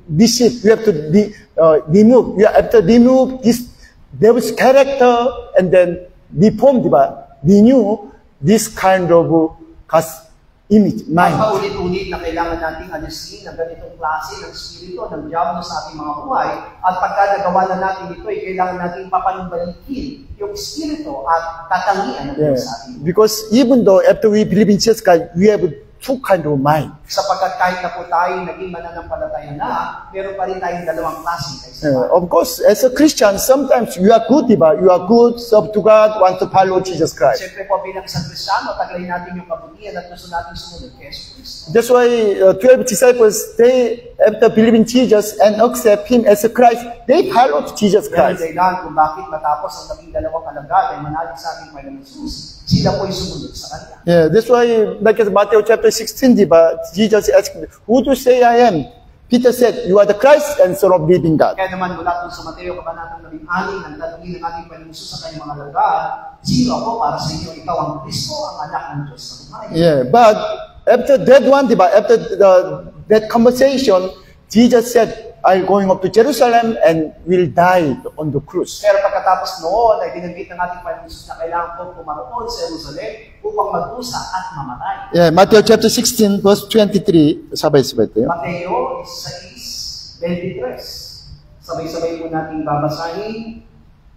deceive, we have to remove this devil's character and then renew this kind of God's image, mind. Paulit-ulit na kailangan nating alisin ang ganitong klase ng Espiritu ng diablo sa ating mga buhay at pagka nagawa na natin ito ay kailangan natin papanumbalikin yung Espiritu at katangian ng Diyos sa atin. Because even though after we believe in Jesus Christ, we have two kind of mind. Sapagkat kahit na po tayo naging mananampalataya na, meron pa rin tayong dalawang klase kaisipan. Of course, as a Christian, sometimes you are good, you are good, serve to God, want to follow Jesus Christ. Siyempre po bilang isang Kristiyano, taglay natin yung kabutihan at gusto natin sumunod kay Jesus Cristo. That's why 12 disciples, they, after believing Jesus and accept Him as a Christ, they followed Jesus Yan ang Christ. dahilan kung bakit matapos ang naging dalawang alagad ay manalig sa ating Panginoon Jesus, sila po'y sumunod sa Kanya. Yeah, that's why, like in Matthew chapter 16, Jesus asked, who do you say I am? Peter said, you are the Christ and Son of living God. Kaya naman mula dun sa Mateo kabanatang 16, ang tanongin ng ating Panginoon Jesus sa kanyang mga alagad, sino ako para sa inyo? Ikaw ang Kristo, ang anak ng Diyos na buhay. Yeah, but after that one, after that conversation, Jesus said, are going up to Jerusalem and will die on the cross. Pero pagkatapos noon ay binanggit ng ating Panginoon Jesus na kailangan po pumaroon sa Jerusalem upang magdusa at mamatay. Yeah, Matthew chapter 16, verse 23. sabay-sabay tayo. Mateo 6:23. Sabay-sabay po nating babasahin.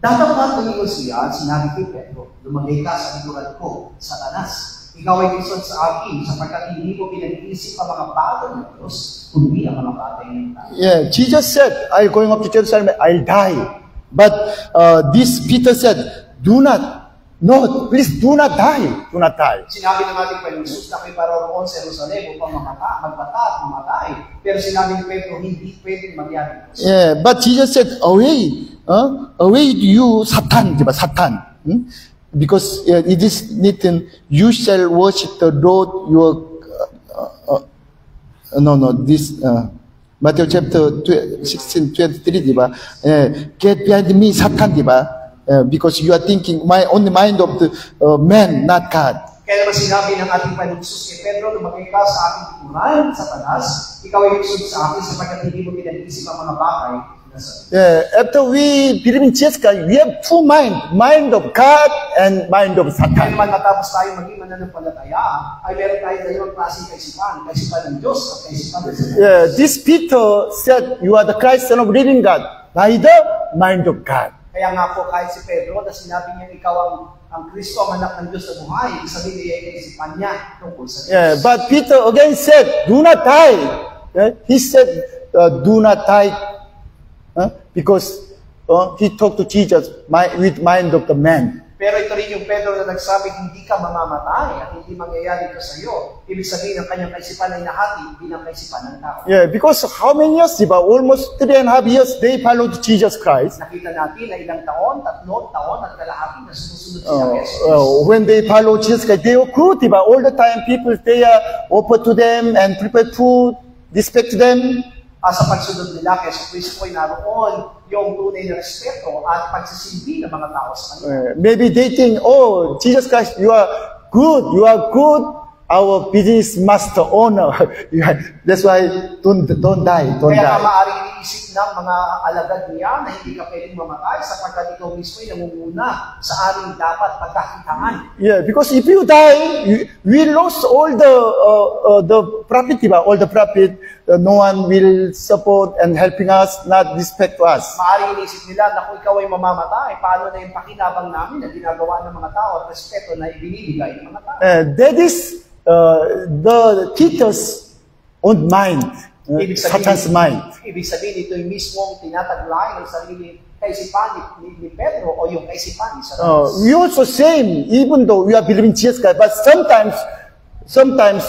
Datapat ng siya at sinabi kay Pedro, lumagay ka sa likuran ko, Satanas. Ikaw ay lisod sa akin, sapagkat hindi ko pinag-iisip ang mga bagay ng Diyos, kundi ang mga bagay ng tao. Yeah, Jesus said, I'm going up to Jerusalem, I'll die. But this Peter said, please do not die. Do not die. Sinabi ng ating Panginoon Jesus na kayo paroroon sa Jerusalem upang magbata at mamatay. Pero sinabi ni Pedro, hindi pwedeng mangyari. Yeah, but Jesus said, away you, Satan, diba? Satan. Because it is written, you shall worship the Lord your, Matthew chapter 16:23, diba? Get behind me, Satan, diba? Because you are thinking on the mind of the man, not God. Kaya naman sinabi ng ating Panginoon Jesus kay Pedro, lumagay ka sa aking likuran, Satanas, ikaw ay lisod sa akin sapagkat hindi mo pinag-isip ang mga bagay. After we believe in Jesus Christ, we have two mind of God and mind of Kaya Satan. naman matapos tayo maging mananampalataya, ay meron tayo dalawang klaseng kaisipan ng Diyos at kaisipan ng Satan. This Peter said, you are the Christ, Son of living God, by the mind of God. Kaya nga po kahit si Pedro na sinabi niya ikaw ang Kristo, ang anak ng Diyos na buhay, sabihin niya ay kaisipan niya tungkol sa Diyos. But Peter again said, do not die. He said, do not die. Because he talked to Jesus with mind of the man. Pero ito rin yung Pedro na nagsabi, hindi ka mamamatay at hindi mangyayari ito sa iyo. Ibig sabihin, ang kanyang kaisipan ay nahati bilang kaisipan ng tao. Yeah, because how many years, diba? Almost 3.5 years, they followed Jesus Christ. Nakita natin na ilang taon, 3 taon at kalahati na sumusunod sila kay Jesus. When they followed Jesus Christ, they were good, diba? All the time, people, they offer to them and prepare food, respect them. Sa pagsunod nila kay Kristo ay naroon yung tunay na respeto at pagsisilbi ng mga tao sa kanila. Maybe they think, oh, Jesus Christ, you are good, our business master, owner. That's why, don't die, don't Kaya die. maaaring iniisip ng mga alagad niya na hindi ka pwedeng mamatay sapagkat ikaw mismo ay nangunguna sa aming dapat pagkakitaan. Yeah, because if you die, we lost all the profit, diba? All the profit. No one will support and helping us, not respect to us. Maaaring iniisip nila na kung ikaw ay mamamatay, paano na yung pakinabang namin na ginagawa ng mga tao at respeto na ibinibigay ng mga tao. That is the Peter's own mind, Satan's mind. Ibig sabihin, ito yung mismong tinataglay ng sarili kaisipan ni Pedro o yung kaisipan ni Satanas. We also same, even though we are believing Jesus Christ, but sometimes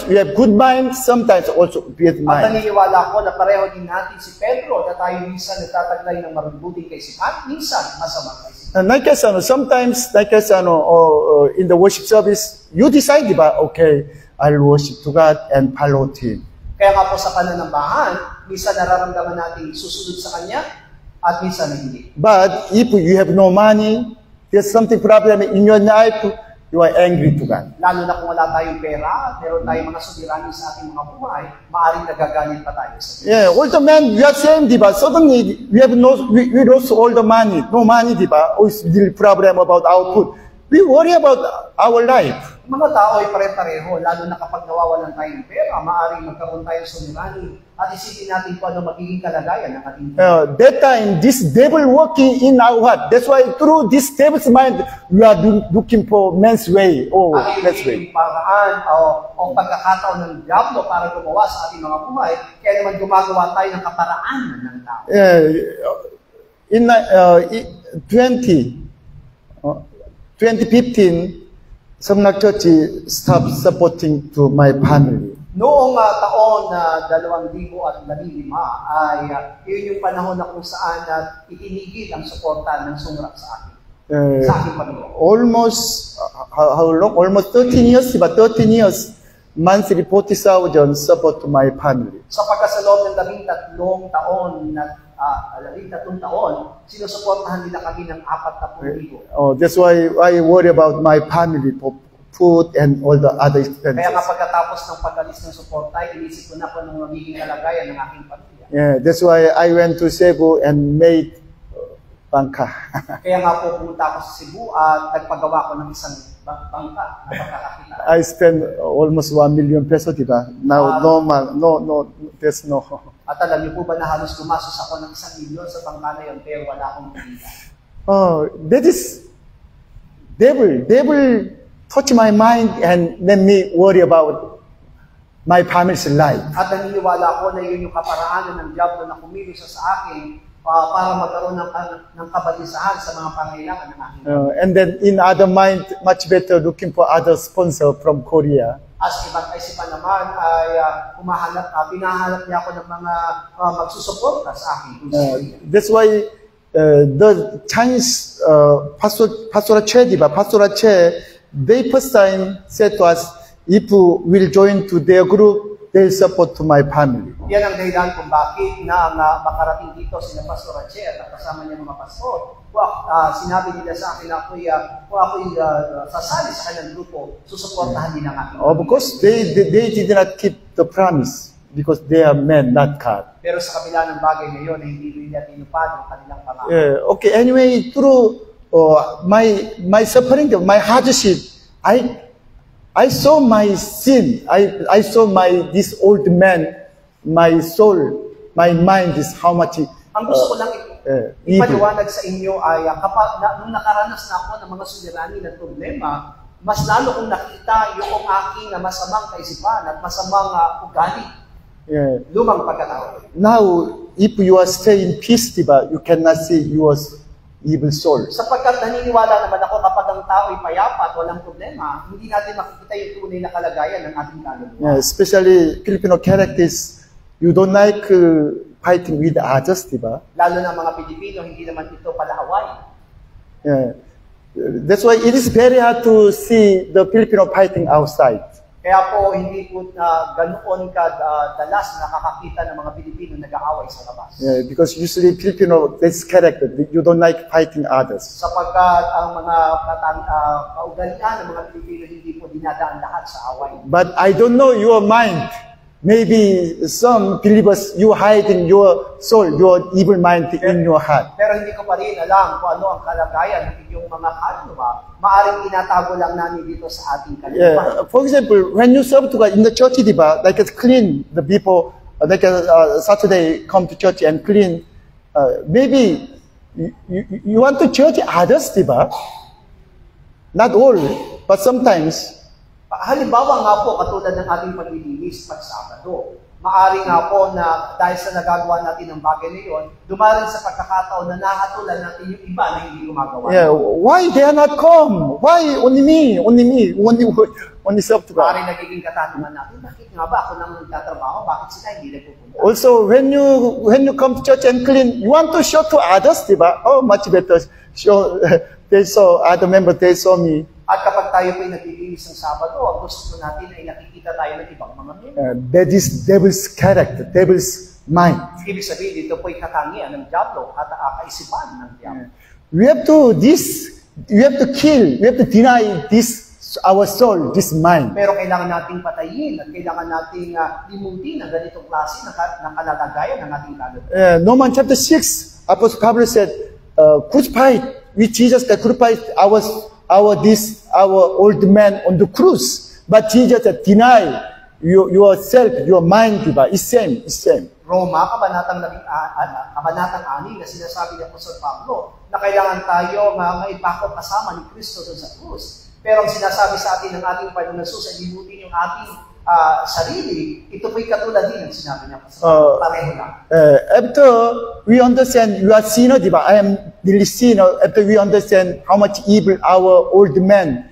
we have good mind, sometimes also bad At mind. naniniwala ko na pareho din natin si Pedro na tayo minsan nagtataglay ng mabuting kaisipan, minsan masamang kaisipan. Sometimes, in the worship service, you decide, diba? Okay, I'll worship to God and follow Him. Kaya nga po sa pananambahan, minsan nararamdaman natin susunod sa Kanya at minsan hindi. But if you have no money, there's something problem in your life, you are angry to God. Lalo na kung wala tayong pera, meron tayong mga suliranin sa ating mga buhay, maaaring nagagalit pa tayo sa Diyos. Yeah, all the men, we are same, diba? Suddenly, we lost all the money. No money, diba? Always the problem about our food. We worry about our life. Mga tao ay pare-pareho, lalo na kapag nawawalan tayo ng pera, maaaring magkaroon tayo ng suliranin at isipin natin kung ano magiging kalagayan ng ating buhay. That time, this devil working in our heart. That's why through this devil's mind, we are looking for man's way. Oh, man's way. Yung paraan o pagkakataon ng diablo para gumawa sa ating mga buhay, kaya naman gumagawa tayo ng kaparaan ng tao. In 2015, Samnak Church stopped supporting to my family. Noong taon na 2015 ay yun yung panahon na kung saan itinigil ang suporta ng sumrak sa akin. Sa aking pamilya. Almost, how long? Almost 13 years, diba? 13 years, monthly 40,000 support to my family. Sapagkat sa loob ng 13 taon, sinusuportahan nila kami ng 40,000. That's why I worry about my family food and all the other Kaya nga expenses. pagkatapos ng pag-alis ng suporta, inisip ko na kung anong magiging kalagayan ng aking pamilya. Yeah, that's why I went to Cebu and made bangka. Kaya nga po pumunta ako sa Cebu at nagpagawa ko ng isang bangka na pagkakakita. I spent almost 1 million peso, diba? Now, no, there's no. At alam niyo po ba na halos gumastos ako ng 1 milyon sa bangka na yun pero wala akong pamilya. Oh, that is devil. Devil touch my mind and let me worry about my family's life. At naniniwala ako na yun yung kaparaanan ng diablo na kumilos sa akin para magkaroon ng kabalisahan sa mga pangailangan ng aking And then in other mind, much better looking for other sponsor from Korea. As ibang kaisipan naman ay pinahanap niya ako ng mga magsusuporta sa akin. That's why the Chinese Pastor Che, Pastor Che, they first time said to us, if we'll join to their group, they'll support to my family. Yan ang dahilan kung bakit na makarating dito sina Pastor Che at kasama niya mga pastor. Sinabi nila sa akin na kung ako'y sasali sa kanilang grupo, susuportahan din ang aking. Of course, they did not keep the promise because they are men, not God. Pero sa kabila ng bagay na yun, hindi nila tinupad ang kanilang pangako. Okay, anyway, through my suffering, my hardship, I saw my sin. I saw this old man, my soul, my mind is how much Ang gusto ko lang evil. ipaliwanag sa inyo ay nung nakaranas na ako ng mga suliranin at problema, mas lalo kong nakita yung aking masamang kaisipan at masamang ugali. Lumang pagkatao. Now, if you are staying peace, diba, you cannot see your evil soul. Sapagkat naniniwala naman ako kapag ang tao ay payapa at walang problema, hindi natin makikita yung tunay na kalagayan ng ating kaluluwa. Especially Filipino characters, you don't like fighting with others, diba? Lalo na mga Pilipino, hindi naman ito palaaway. That's why it is very hard to see the Filipino fighting outside. Kaya po, hindi po ganoon kadalas nakakakita ng mga Pilipino nag-aaway sa labas. Because usually Filipino, this character, you don't like fighting others. Sapagkat ang mga kaugalian ng mga Pilipino hindi po dinadaan lahat sa away. But I don't know your mind. Maybe some believers, you hide in your soul, your evil mind in your heart. Pero hindi ko pa rin alam kung ano ang kalagayan ng inyong mga kaluluwa. Maaring inatago lang namin dito sa ating kaluluwa. For example, when you serve to God in the church, diba, like clean the people, like Saturday come to church and clean. Maybe you want to church others, diba? Not all, but sometimes. Halimbawa nga po, katulad ng ating paglilinis pag Sabado, maaari nga po na dahil sa nagagawa natin ng bagay na yun, dumaring sa pagkakataon na nahatulan natin yung iba na hindi gumagawa. Why they are not come? Why only me? Only serve to God. Maaari nagiging katanungan natin, bakit nga ba ako nang nagtatrabaho? Bakit sila hindi nagpupunta? Also, when you come to church and clean, you want to show to others, diba? Oh, much better. Show, they saw, other members, they saw me. At kapag tayo po'y naglilinis ng Sabado, ang gusto natin ay nakikita tayo ng ibang mga membro. That is devil's character, devil's mind. Ibig sabihin, dito po'y katangian ng diablo at kaisipan ng diablo. We have to kill, we have to deny this, our soul, this mind. Pero kailangan nating patayin at kailangan nating limutin ang ganitong klase ng kalalagayan ng ating kaluluwa. Romans chapter 6, Apostle Pablo said, crucified with Jesus, that crucified our old man on the cross. But Jesus said, deny yourself, your mind, diba? It's same. Roma, kabanatang 6 na sinasabi ni Apostol Pablo na kailangan tayo maipako kasama ni Kristo sa krus. Pero ang sinasabi sa atin ng ating Panginoon Jesus ay limutin yung ating sarili, ito po'y katulad din ang sinabi niya. Pareho lang. After we understand you are sinner, diba? I am really sinner. After we understand how much evil our old man,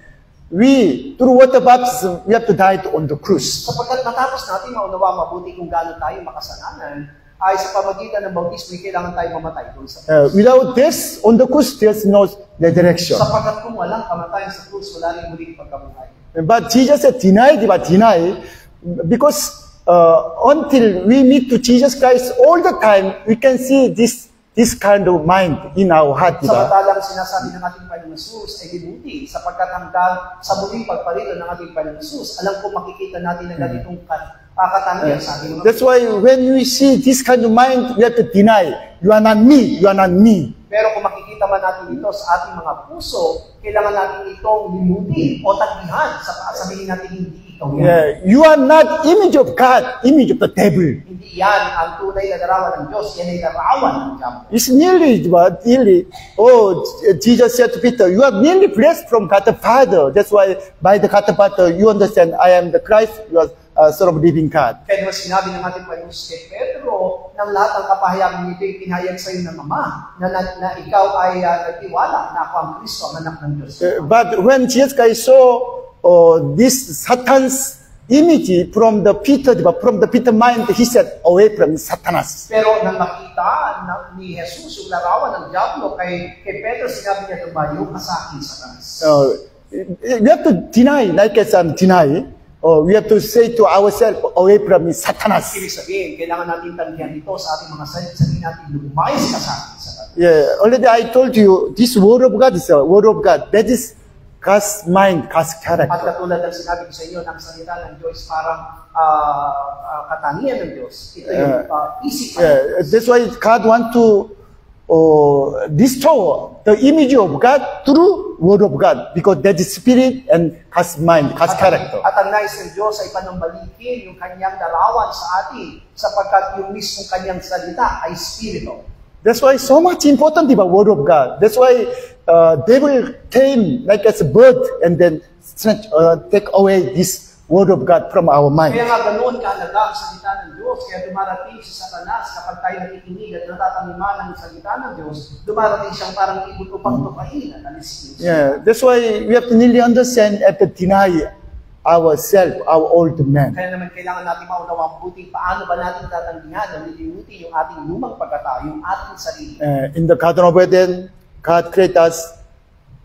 through water baptism, we have to die on the cross. Sapagkat matapos natin maunawa mabuti kung gaano tayo makasalanan, ay sa pamagitan ng bautismo, kailangan tayo mamatay doon sa krus. Without this, on the cross, there's no resurrection. Sapagkat kung walang kamatayan sa krus, wala rin muling pagkabuhay. But Jesus said, deny, because until we meet to Jesus Christ all the time, we can see this this kind of mind in our heart, di ba? Samantalang sinasabi ng ating Panginoon Jesus ay libuti sapagkat hanggang sa muling pagparito ng ating Panginoon Jesus, alam ko makikita natin ang ganitong katangian sa ating mga That's why when we see this kind of mind, we have to deny, you are not me, you are not me. Pero kung makikita man natin ito sa ating mga puso, kailangan natin itong limutin o tagbihan. Sabihin natin hindi ikaw yan. Yeah, you are not image of God, image of the devil. Hindi yan ang tunay na larawan ng Diyos. Yan ay larawan ng Diablo. It's nearly, Jesus said to Peter, you are nearly blessed from God the Father. That's why by the God the Father, you understand, I am the Christ, you are Son of living God. Kaya naman sinabi ng ating Panginoon kay Pedro, ng lahat ng kapahayagan nito ay pinahayag sa iyo ng Ama, na ikaw ay nagtiwala na ako ang Kristo, ang anak ng Diyos. But when Jesus Christ saw this Satan's image from the Peter mind, he said, away from Satanas. Pero nang makita ni Jesus yung larawan ng Diablo kay Pedro, sinabi niya, tumayo ka sa akin, Satanas. We have to deny, like as deny. We have to say to ourselves, away from Satanas. Ibig sabihin, kailangan natin tanggihan dito sa ating mga sabihin natin, lumayas ka sa akin, Satanas. Yeah, already I told you, this word of God is a word of God. That is God's mind, God's character. At katulad ng sinabi ko sa inyo, ng salita ng Diyos parang katangian ng Diyos. Ito yung isip. That's why God wants to restore the image of God through word of God, because that is spirit and God's mind, God's character. At ang nais ng Diyos ay panambalikin yung kanyang larawan sa atin sapagkat yung mismong kanyang salita ay spirito. That's why so much important about word of God. That's why devil came like as a bird and then take away this word of God from our mind. Kaya nga ganoon kahalaga ang salita ng Diyos. Kaya dumarating si Satanas kapag tayo nakikinig at natatangiman ng salita ng Diyos, dumarating siyang parang ibon upang tupahin at alisin. Yeah, that's why we have to really understand and to deny ourselves, our old man. Kaya naman kailangan natin maunawang buti paano ba natin tatanggihan na nilimuti yung ating lumang pagkatao, yung ating sarili. In the Garden of Eden, God created us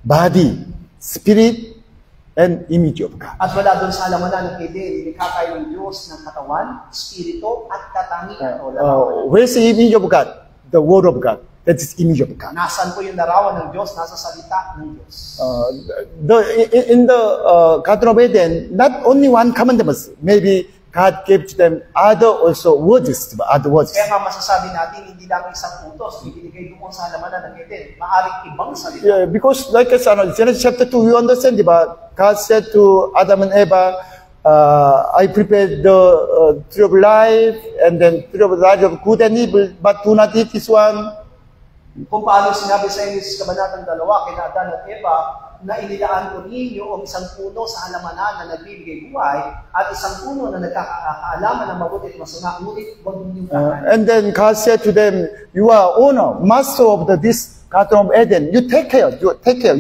body, spirit, and image of God. At wala doon sa alamanan ng Eden, nilikha tayo ng Diyos ng katawan, spirito, at katangian. Where's the image of God? The Word of God. That is image of God. Nasaan po yung larawan ng Diyos? Nasa salita ng Diyos. In the Garden of Eden, not only one commandment, maybe God gave to them other also words, other words. Kaya nga masasabi natin, hindi lang isang utos, ibinigay doon sa alamanan ng Eden, maaring ibang salita. Yeah, because like Genesis chapter 2, you understand, diba? God said to Adam and Eva, I prepared the tree of life, and then tree of life of good and evil, but do not eat this one. Kung paano sinabi sa inyo sa Kabanatang 2, kina Adan at Eva, na inilaan ko ninyo ang isang puno sa halamanan na nagbibigay buhay at isang puno na nagkakaalaman ng mabuti at masama, ngunit huwag ninyong kakain. And then God said to them, you are owner, master of this Garden of Eden. You take care. You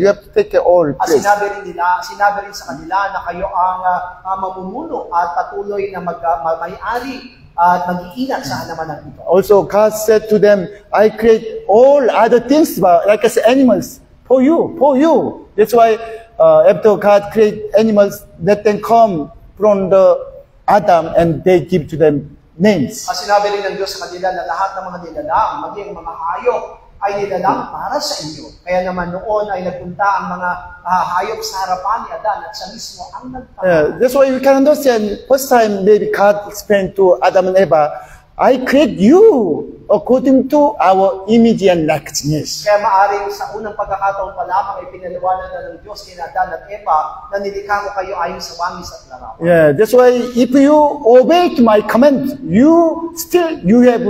have to take care all At place. sinabi rin sa kanila na kayo ang mamumuno at patuloy na may-ari at mag-iingat sa halamanan ito. Also, God said to them, I create all other things, like as animals, for you. That's why after God create animals, let them come from the Adam and they give to them names. At sinabi rin ng Diyos sa kanila na lahat ng mga nilalang, maging mga hayop, ay nilalang para sa inyo. Kaya naman noon ay nagpunta ang mga hayop sa harapan ni Adan at siya mismo ang nagpapalala. That's why we can understand, first time maybe God explained to Adam and Eva, I create you according to our image and likeness. Kaya maaaring sa unang pagkakataon pa lamang ay pinaliwanag na ng Diyos kina Adan at Eva na nilikha ko kayo ayon sa wangis at larawan. Yeah, that's why if you obey to my command, you have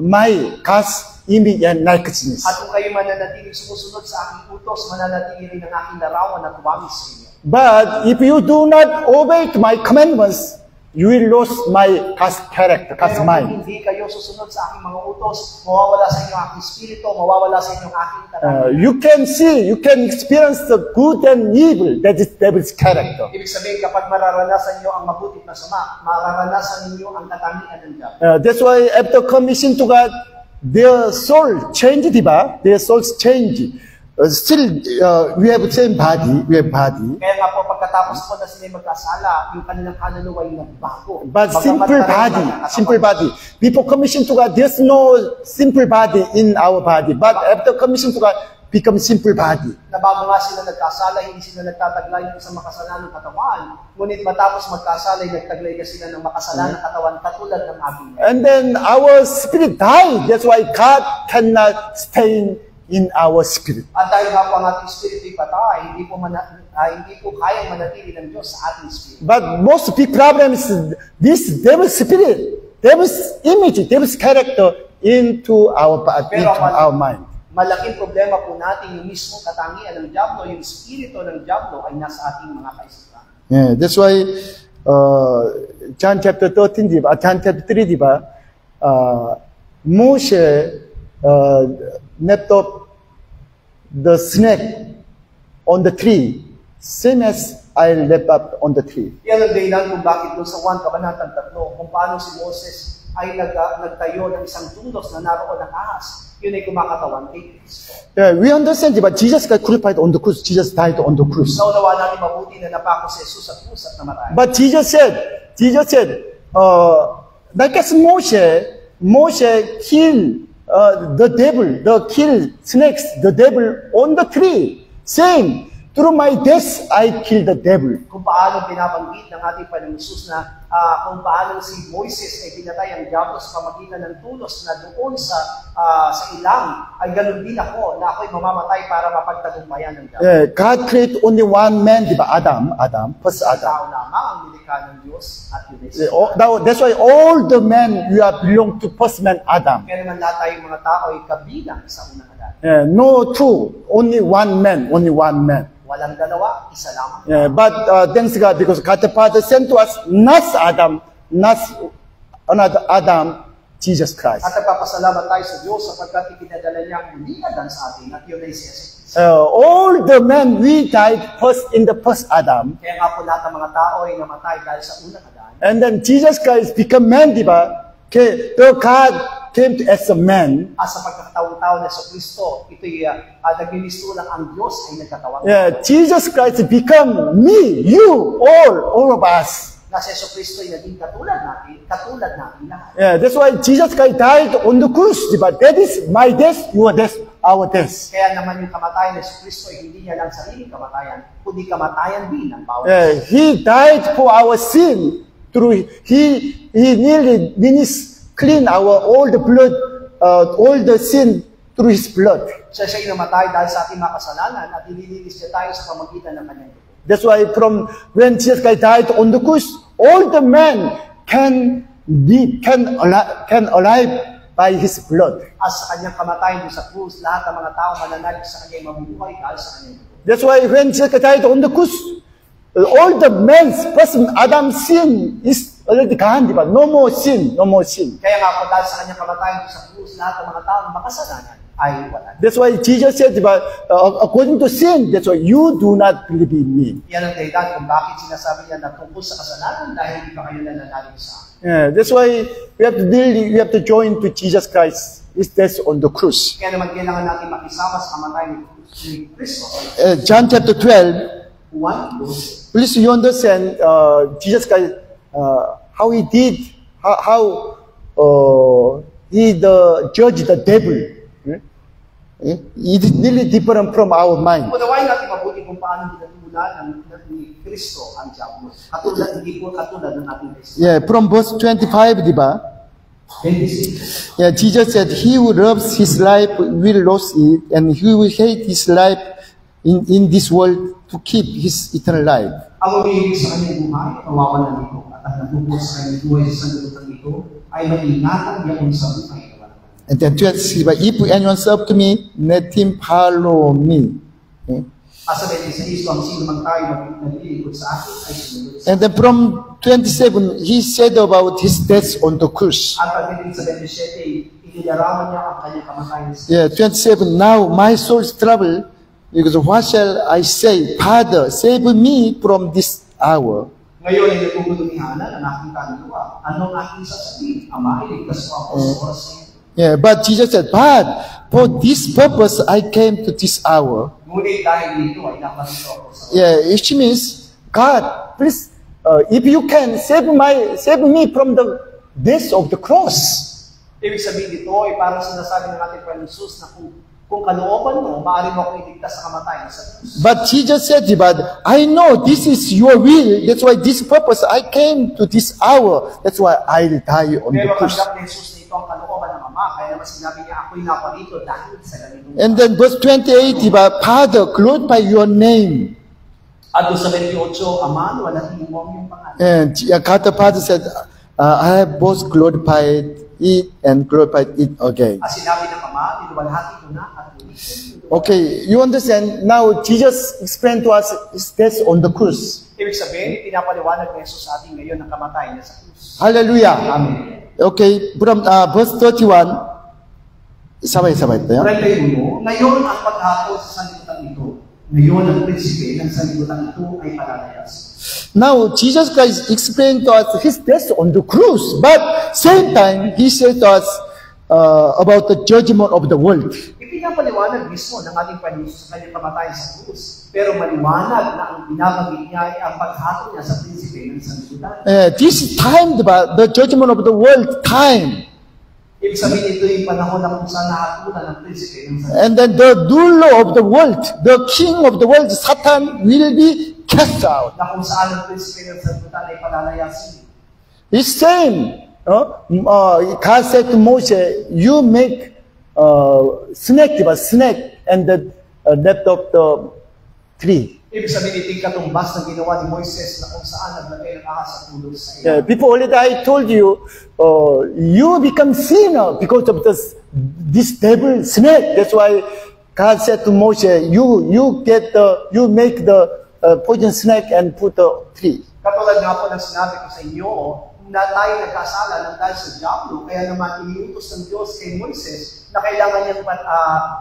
my God's image and likeness. At kung kayo mananatiling sumusunod sa aking utos, mananatili rin ang aking larawan at wangis sa inyo. But if you do not obey to my commandments, you will lose my God's character, God's Pero kung mind. hindi kayo susunod sa aking mga utos, mawawala sa inyo ang aking spirito, mawawala sa inyo ang aking katangian. You can experience the good and evil, that is devil's character. Ibig sabihin, kapag mararanasan niyo ang mabuti at masama, mararanasan ninyo ang katangian ng Diyos. That's why after commission to God, their soul changed, diba? Their souls change. still we have the same body, we have body. Kaya nga po, pagkatapos po na sila magkasala, yung kanilang kaluluwa ay nagbago. But Bagamat simple body. Before commission to God, there's no simple body in our body. But after commission to God, become simple body. Nabago nga sila nagkasala, hindi sila nagtataglay ng isang makasalanang katawan. Ngunit matapos magkasala, nagtaglay na sila ng makasalanang katawan katulad ng aking. And then our spirit died. That's why God cannot stay in our spirit. At dahil nga po ang ating spirit ay patay, hindi po kayang manatili ng Diyos sa ating spirit. But most big problem is this devil's spirit, devil's image, devil's character into our body, into our mind. Malaking problema po natin yung mismong katangian ng Diablo, yung spirito ng Diablo ay nasa ating mga kaisipan. Yeah, that's why John chapter 13, diba? John chapter 3, diba? Moshe left up the snake on the tree, same as I left up on the tree. Yan ang dahilan kung bakit doon sa 1 Kabanatang 3, kung paano si Moses ay nagtayo ng isang tundos na naroon ng ahas. Yun ay kumakatawan kay Kristo. Yeah, we understand, but Jesus got crucified on the cross. Jesus died on the cross. Naunawa natin mabuti na napako si Jesus sa krus at namatay. But Jesus said, like as Moshe killed the devil, kill snakes, the devil on the tree. Same, through my death, I kill the devil. Kung paano binabanggit ng ating Panginoon Jesus na kung paano si Moises ay pinatay ang diablo sa pamagitan ng tulos na doon sa ilang, ay ganun din ako na ako'y mamamatay para mapagtagumpayan ng diablo. Yeah, God created only one man, diba? Adam, first Sa Adam. tao lamang ang nilikha ng Diyos at yun ay si That's why all the men you are belong to first man Adam. Kaya naman lahat tayong mga tao ay kabilang sa unang Adan. Yeah, no two, only one man, Walang dalawa, isa lamang. Yeah, but thanks God because God the Father sent to us not Adam, not another Adam, Jesus Christ. At nagpapasalamat tayo sa Diyos sapagkat ipinadala niya ang muling Adan sa atin at yun ay si Jesus. All the men we died first in the first Adam, Kaya nga po lahat ng mga tao ay namatay dahil sa unang Adan. and then Jesus Christ become man, diba? Okay, the God came to as a man. Sa pagkakataon-taon na sa Kristo, ito'y naglilisto lang ang Diyos ay nagkatawang. Yeah, Jesus Christ become me, you, all of us. Na si Kristo ay naging katulad natin lahat. Yeah, that's why Jesus Christ died on the cross, diba? That is my death, your death, our death. Kaya naman yung kamatayan ni Kristo ay hindi niya lang sariling kamatayan, kundi kamatayan din ng bawat. Yeah, he died for our sin. Through he nearly clean our all the blood, all the sin through his blood. Siya'y namatay dahil sa ating mga kasalanan at nililinis niya tayo sa pamagitan ng kanyang dugo. That's why from when Jesus Christ died on the cross, all the men can alive by his blood. At sa kanyang kamatayan sa krus, lahat ng mga tao mananalig sa kanyang mabubuhay dahil sa kanyang dugo. That's why when Jesus Christ died on the cross, all the men's person Adam's sin is already gone, but no more sin. Kaya nga po dahil sa kanyang kamatayan sa krus, lahat ng mga tao makasalanan ay wala. That's why Jesus said, according to sin, that's why you do not believe in me. Yan ang dahilan kung bakit sinasabi niya na tungkol sa kasalanan dahil hindi pa kayo nananalig sa akin. Yeah, that's why we have to join to Jesus Christ. It's death on the cross. Kaya naman kailangan natin makisama sa kamatayan ni Kristo. John chapter 12. 1. Please you understand Jesus Christ how he did how he judged the devil. It is really different from our mind. Unawain natin mabuti kung paano dinatulan ni Kristo ang diablo. Hindi po katulad ng ating Kristo. Yeah, from verse 25, diba? 26. Yeah, Jesus said, "He who loves his life will lose it, and he who hate his life in this world to keep his eternal life." Ang umiibig sa kanyang buhay, kawawalan nito. At ang nagbubuo sa kanyang buhay sa sandalutan ito, ay mag-ingatan niya sa buhay. And then 26, if anyone serve to me, let him follow me. Asa 26, ang sino man tayo naglilingkod sa akin ay sumunod sa. And then from 27, he said about his death on the cross. At pagdating sa 27, inilarawan niya ang kanyang kamatayan. Yeah, 27, now my soul's trouble, because what shall I say? Father, save me from this hour. Ngayon ay nagugulumihanan ang aking kaluluwa. Anong aking sasabihin? Ama, iligtas mo ako sa oras na ito. Yeah, but Jesus said, but for this purpose I came to this hour. Ngunit dahil dito ay naparito ako sa Yeah, which means, God, please, if you can save me from the death of the cross. Ibig sabihin dito ay parang sinasabi ng ating Panginoon Jesus na kung kalooban mo, maaari mo akong iligtas sa kamatayan sa krus. But Jesus said, but I know this is your will. That's why this purpose I came to this hour. That's why I die on the Pero cross. tanggap ni Jesus na ito ang kalooban ng Ama, kaya naman sinabi niya, ako'y naparito dahil sa ganitong. And then verse 28, Father, glorify your name. At doon sa 28, Ama, walahin mo ang iyong pangalan. And God the Father said, I have both glorified it and glorified it again. At sinabi ng Ama, niluwalhati ko na at ulitin. Okay, you understand? Now, Jesus explained to us his death on the cross. Ibig sabihin, pinapaliwanag ni Jesus sa atin ngayon ang kamatayan niya sa krus. Hallelujah. Amen. Okay, from verse 31, sabay-sabay tayo. 31, ngayon ang paghatol sa sanlibutan ito, ngayon ang prinsipe ng sanlibutan ito ay palalayas. Now, Jesus Christ explained to us his death on the cross, but same time, he said to us about the judgment of the world. Ipinapaliwanag mismo ng ating Panginoon sa kanyang kamatayan sa krus, pero maliwanag na ang binabanggit niya ay ang paghatol niya sa prinsipe ng sanlibutan. This time, the judgment of the world time. Ibig sabihin ito yung panahon na kung saan nahatulan ng prinsipe ng sanlibutan. And then the ruler of the world, the king of the world, Satan, will be cast out. Na kung saan ang prinsipe ng sanlibutan ay palalayasin. It's same. God said to Moshe, you make snake and the depth of the tree. Ibig sabihin ito yung katumbas na ginawa ni Moises na kung saan naglagay ng ahas sa tulog sa iyo. Before already I told you, you become sinner because of this devil snake. That's why God said to Moshe, you make the poison snake and put the tree. Katulad nga po ng sinabi ko sa inyo, na tayo nagkasala ng dahil sa Diablo, kaya naman iniutos ng Diyos kay Moises na kailangan niyang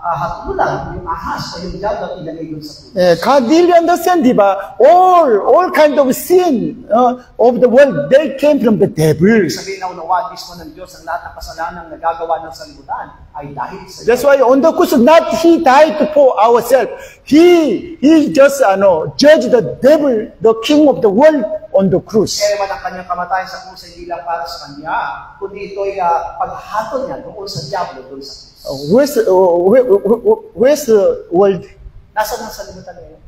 hatulan yung ahas o yung Diablo at ilagay doon sa tulog. God really understand, diba? All kind of sin of the world, they came from the devil. Sabihin na unawaan mismo ng Diyos ang lahat ng kasalanan na nagagawa ng sanlibutan ay dahil sa That's why on the cross, not He died for ourselves. He just judged the devil, the king of the world, on the cross. Kaya naman ang kanyang kamatayan sa krus ay hindi lang para sa kanya, kundi ito ay paghatol niya doon sa Diablo, doon sa krus. Where's the world? Nasaan ang sanlibutan ngayon?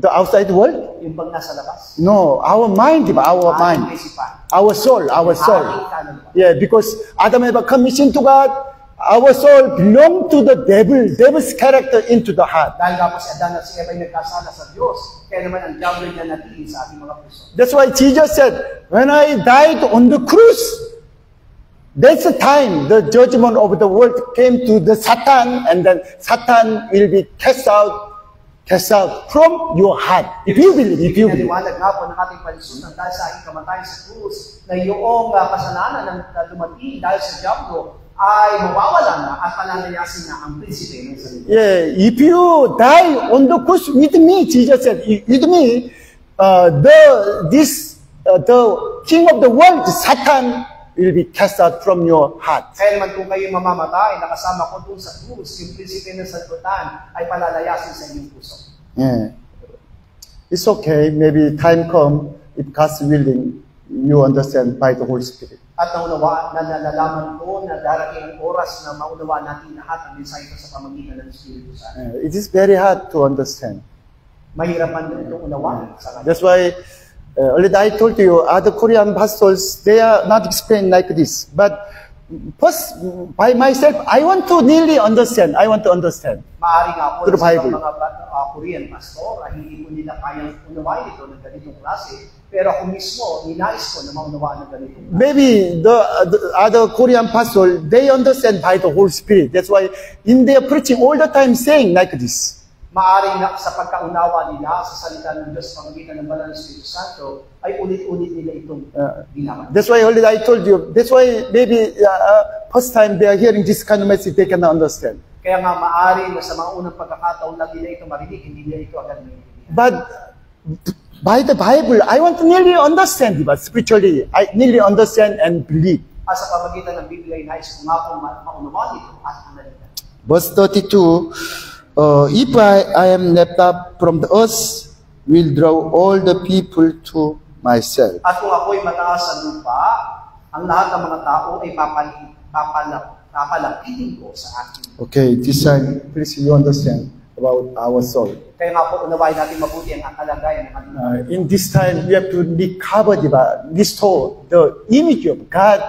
The outside world? Yung bang nasa labas? No, our mind, diba? Our mind. Ating isipan. Our soul. Ating kaluluwa. Yeah, because Adam and Eve commission to God, our soul belong to the devil, devil's character into the heart. Dahil nga po si Adan at si Eva ay nagkasala sa Diyos, kaya naman ang Diablo niya natili sa ating mga puso. That's why Jesus said, when I died on the cross, that's the time the judgment of the world came to the Satan, and then Satan will be cast out from your heart. If you believe. Pinaliwanag nga po ng ating Panginoon dahil sa aking kamatayan sa krus, na yung kasalanan na dumating dahil sa Diablo ay mawawala na at palalayasin na ang prinsipe ng sanlibutan. Yeah, if you die on the cross with me, Jesus said, with me, the king of the world, Satan, will be cast out from your heart. Kaya naman kung kayo mamamatay, nakasama ko doon sa krus, yung prinsipe ng sanlibutan ay palalayasin sa inyong puso. Yeah. It's okay. Maybe time come, if God's willing, you understand by the Holy Spirit. At nalalaman ko na darating ang oras na maunawaan natin lahat ang mensahe ko sa pamagitan ng Espiritu Santo. It is very hard to understand. Mahirap man din itong unawaan sa kanya. That's why already I told you, other Korean pastors, they are not explained like this. But first, by myself, I want to really understand. Maaari nga po To the sa Bible. mga Korean pastor, hindi po nila kayang unawain ito ng ganitong klase. Pero ako mismo, ninais ko na maunawaan ng ganitong klase. Maybe the other Korean pastor, they understand by the Holy Spirit. That's why in their preaching all the time saying like this. Maaari na sa pagkaunawa nila sa salita ng Diyos pamagitan ng Banal na Espiritu Santo, ay ulit-ulit nila itong ginawa. That's why already I told you. That's why maybe first time they are hearing this kind of message, they cannot understand. Kaya nga maaari na sa mga unang pagkakataon lang nila ito marinig, hindi nila ito agad marinig. But by the Bible, I want to nearly understand, but spiritually, I nearly understand and believe. at sa pamagitan ng Biblia ay nais ko nga kung maunawaan ito at analita. Verse 32, if I am left up from the earth, will draw all the people to myself. At kung ako'y mataas sa lupa, ang lahat ng mga tao ay papalapitin ko sa akin. Okay, this time, please you understand about our soul. Kaya nga po, unawain natin mabuti ang kalagayan ng ating In this time, we have to recover, restore the image of God,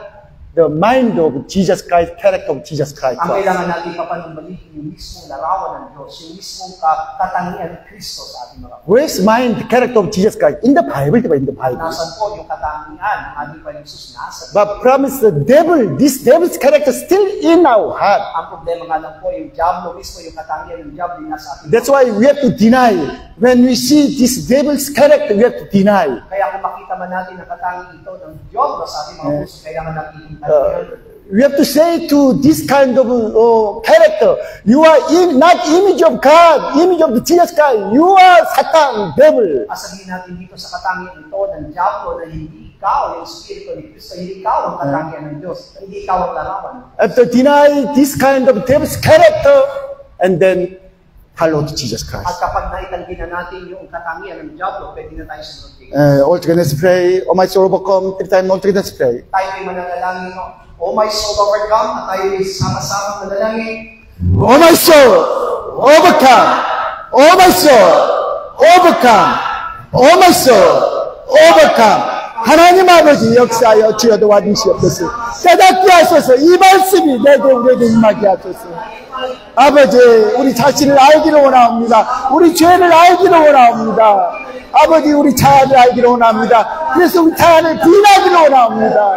the mind of Jesus Christ, character of Jesus Christ. Ang kailangan natin papanumbalikin yung mismong larawan ng Diyos, yung mismong katangian ng Kristo sa ating mga buhay. Where's mind, the character of Jesus Christ? In the Bible, in the Bible. Nasaan po yung katangian ng ating Panginoon Jesus? Nasaan? But promise the devil, this devil's character still in our heart. Ang problema nga lang po, yung Diablo mismo, yung katangian ng Diablo nasa ating That's why we have to deny. When we see this devil's character, we have to deny. Kaya kung makita man natin ang katangian ito ng Diablo sa ating mga puso, kailangan natin We have to say to this kind of character, you are not image of God, image of the Jesus Christ. You are Satan, devil. Sabihin natin dito sa katangian ito ng Diablo na hindi ikaw, yung Espiritu ni Cristo, hindi ikaw ang katangian ng Diyos, hindi ikaw ang larawan. After deny this kind of devil's character, and then follow to Jesus Christ. At kapag naitanggi na natin yung katangian ng Diablo, pwede na tayo sunod. All together let's pray. Oh my soul overcome. 3 times, all together let's pray. Tayo ay mananalangin, O my soul overcome, at tayo ay sama-sama manalangin. Oh my soul overcome. Oh my soul overcome. Oh my soul overcome. 하나님 아버지 역사하여 주여 도와주시옵소서. 깨닫게 하소서. 이 말씀이 내게 우리에게 임하게 하소서. 아버지, 우리 자신을 알기를 원합니다. 우리 죄를 알기를 원합니다. 아버지, 우리 자아를 알기를 원합니다. 그래서 우리 자아를 부인하기를 원합니다.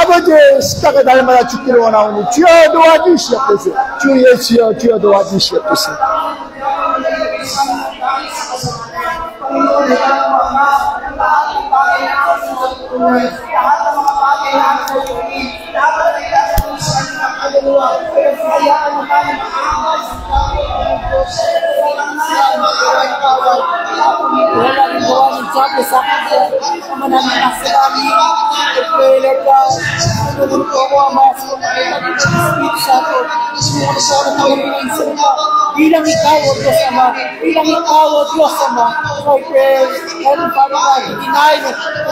아버지, 십자가 날마다 죽기를 원하오니 주여 도와주시옵소서. 주 예수여, 주여 도와주시옵소서. Bilang ikaw, O Diyos Ama, bilang ikaw, O Diyos Ama, I pray, Heavenly Father God, to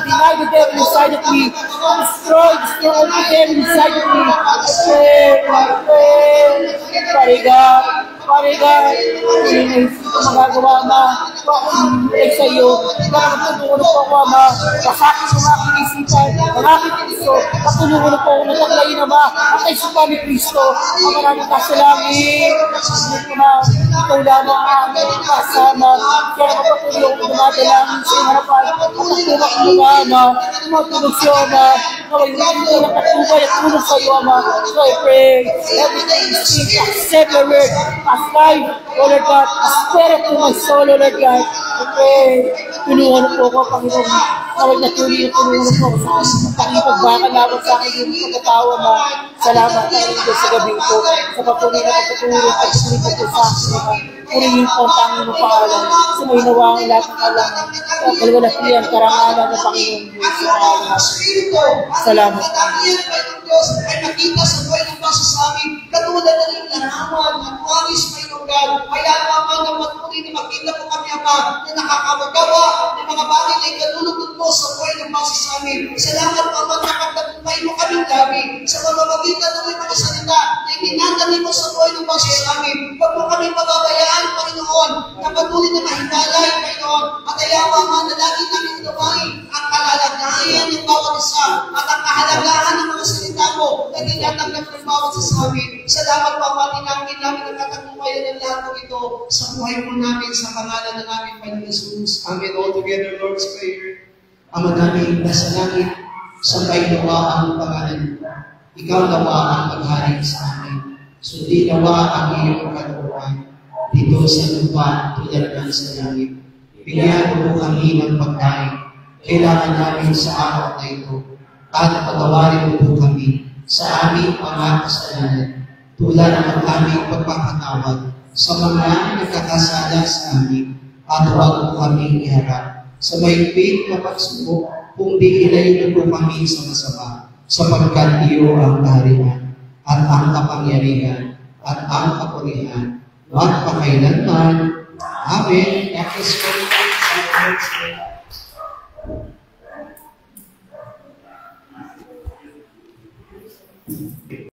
deny the devil inside of me, to destroy the devil inside of me. I pray, Pare God, magagawa na, ay sa iyo, patulungan po ako, Ama, pasakit ng aking isipan, ng aking puso, patulungan po ako na taglayin, Ama, ang kaisipan ni Kristo, ang maraming kasalangin, ikaw lamang ang aming kasama, kaya napapatuloy ko dumadalangin sa harapan, at tumak mo na, Ama, tumatulog siya, Ama, naway mo ng katubay at tulog sa iyo, Ama. So I pray, everything you speak, accept your word, as life, O Lord God, as spirit to my soul, O Lord God. I pray, tulungan po ako, Panginoon, naway na tulungan po ako sa aking Panginoon, pagbakalaban sa akin yung pagkatawa na salamat Panginoon sa gabi ito, sa patuloy na pagkatulong, pagkatulong po sa akin, purihin po ang Panginoon pangalan, sa may nawa ang lahat ng alam, at kalwalatian, karangalan ng Panginoon Diyos sa pangalan natin. Salamat. Diyos ay nakita sa buhay ng basa sa amin, katulad na rin larawan at waris may lugar. Kaya naman na matuloy na makita po kami, Ama, na nakakawagawa ng mga bagay na ikalulugod mo sa buhay ng basa sa amin. Salamat, Ama, nakakatagumpay mo kaming gabi sa mamamagitan ng mga salita na itinadali mo sa buhay ng basa sa amin. Huwag mo kami pababayaan, Panginoon, na patuloy na mahingalay, Panginoon, at ayaw, Ama, na lagi namin inumain ang kalalagayan ng bawat isa at ang kahalagahan ng mga salita mo na tinatanggap ng bawat isa sa amin. Salamat po, Ama, tinangin namin ang katagumpayan ng lahat ng ito sa buhay po namin, sa pangalan ng aming Panginoon Jesus. Amen. All together, Lord's Prayer. Ama namin, nasa langit, sabay nawa ang pangalan mo. Ikaw nawa ang paghari sa amin. Sundin nawa ang iyong kalooban dito sa lupa tulad ng sa langit. Bigyan mo kami ng pagkain. Kailangan namin sa araw na ito. At patawarin mo po kami sa aming mga kasalanan, tulad ng aming pagpapatawad sa mga nagkakasala sa amin, at huwag mo kami iharap sa mahigpit na pagsubok, kung di ilayo po kami sa masama. sapagkat iyo ang kaharian at ang kapangyarihan at ang kapurihan magpakailanman. Amen. God bless you.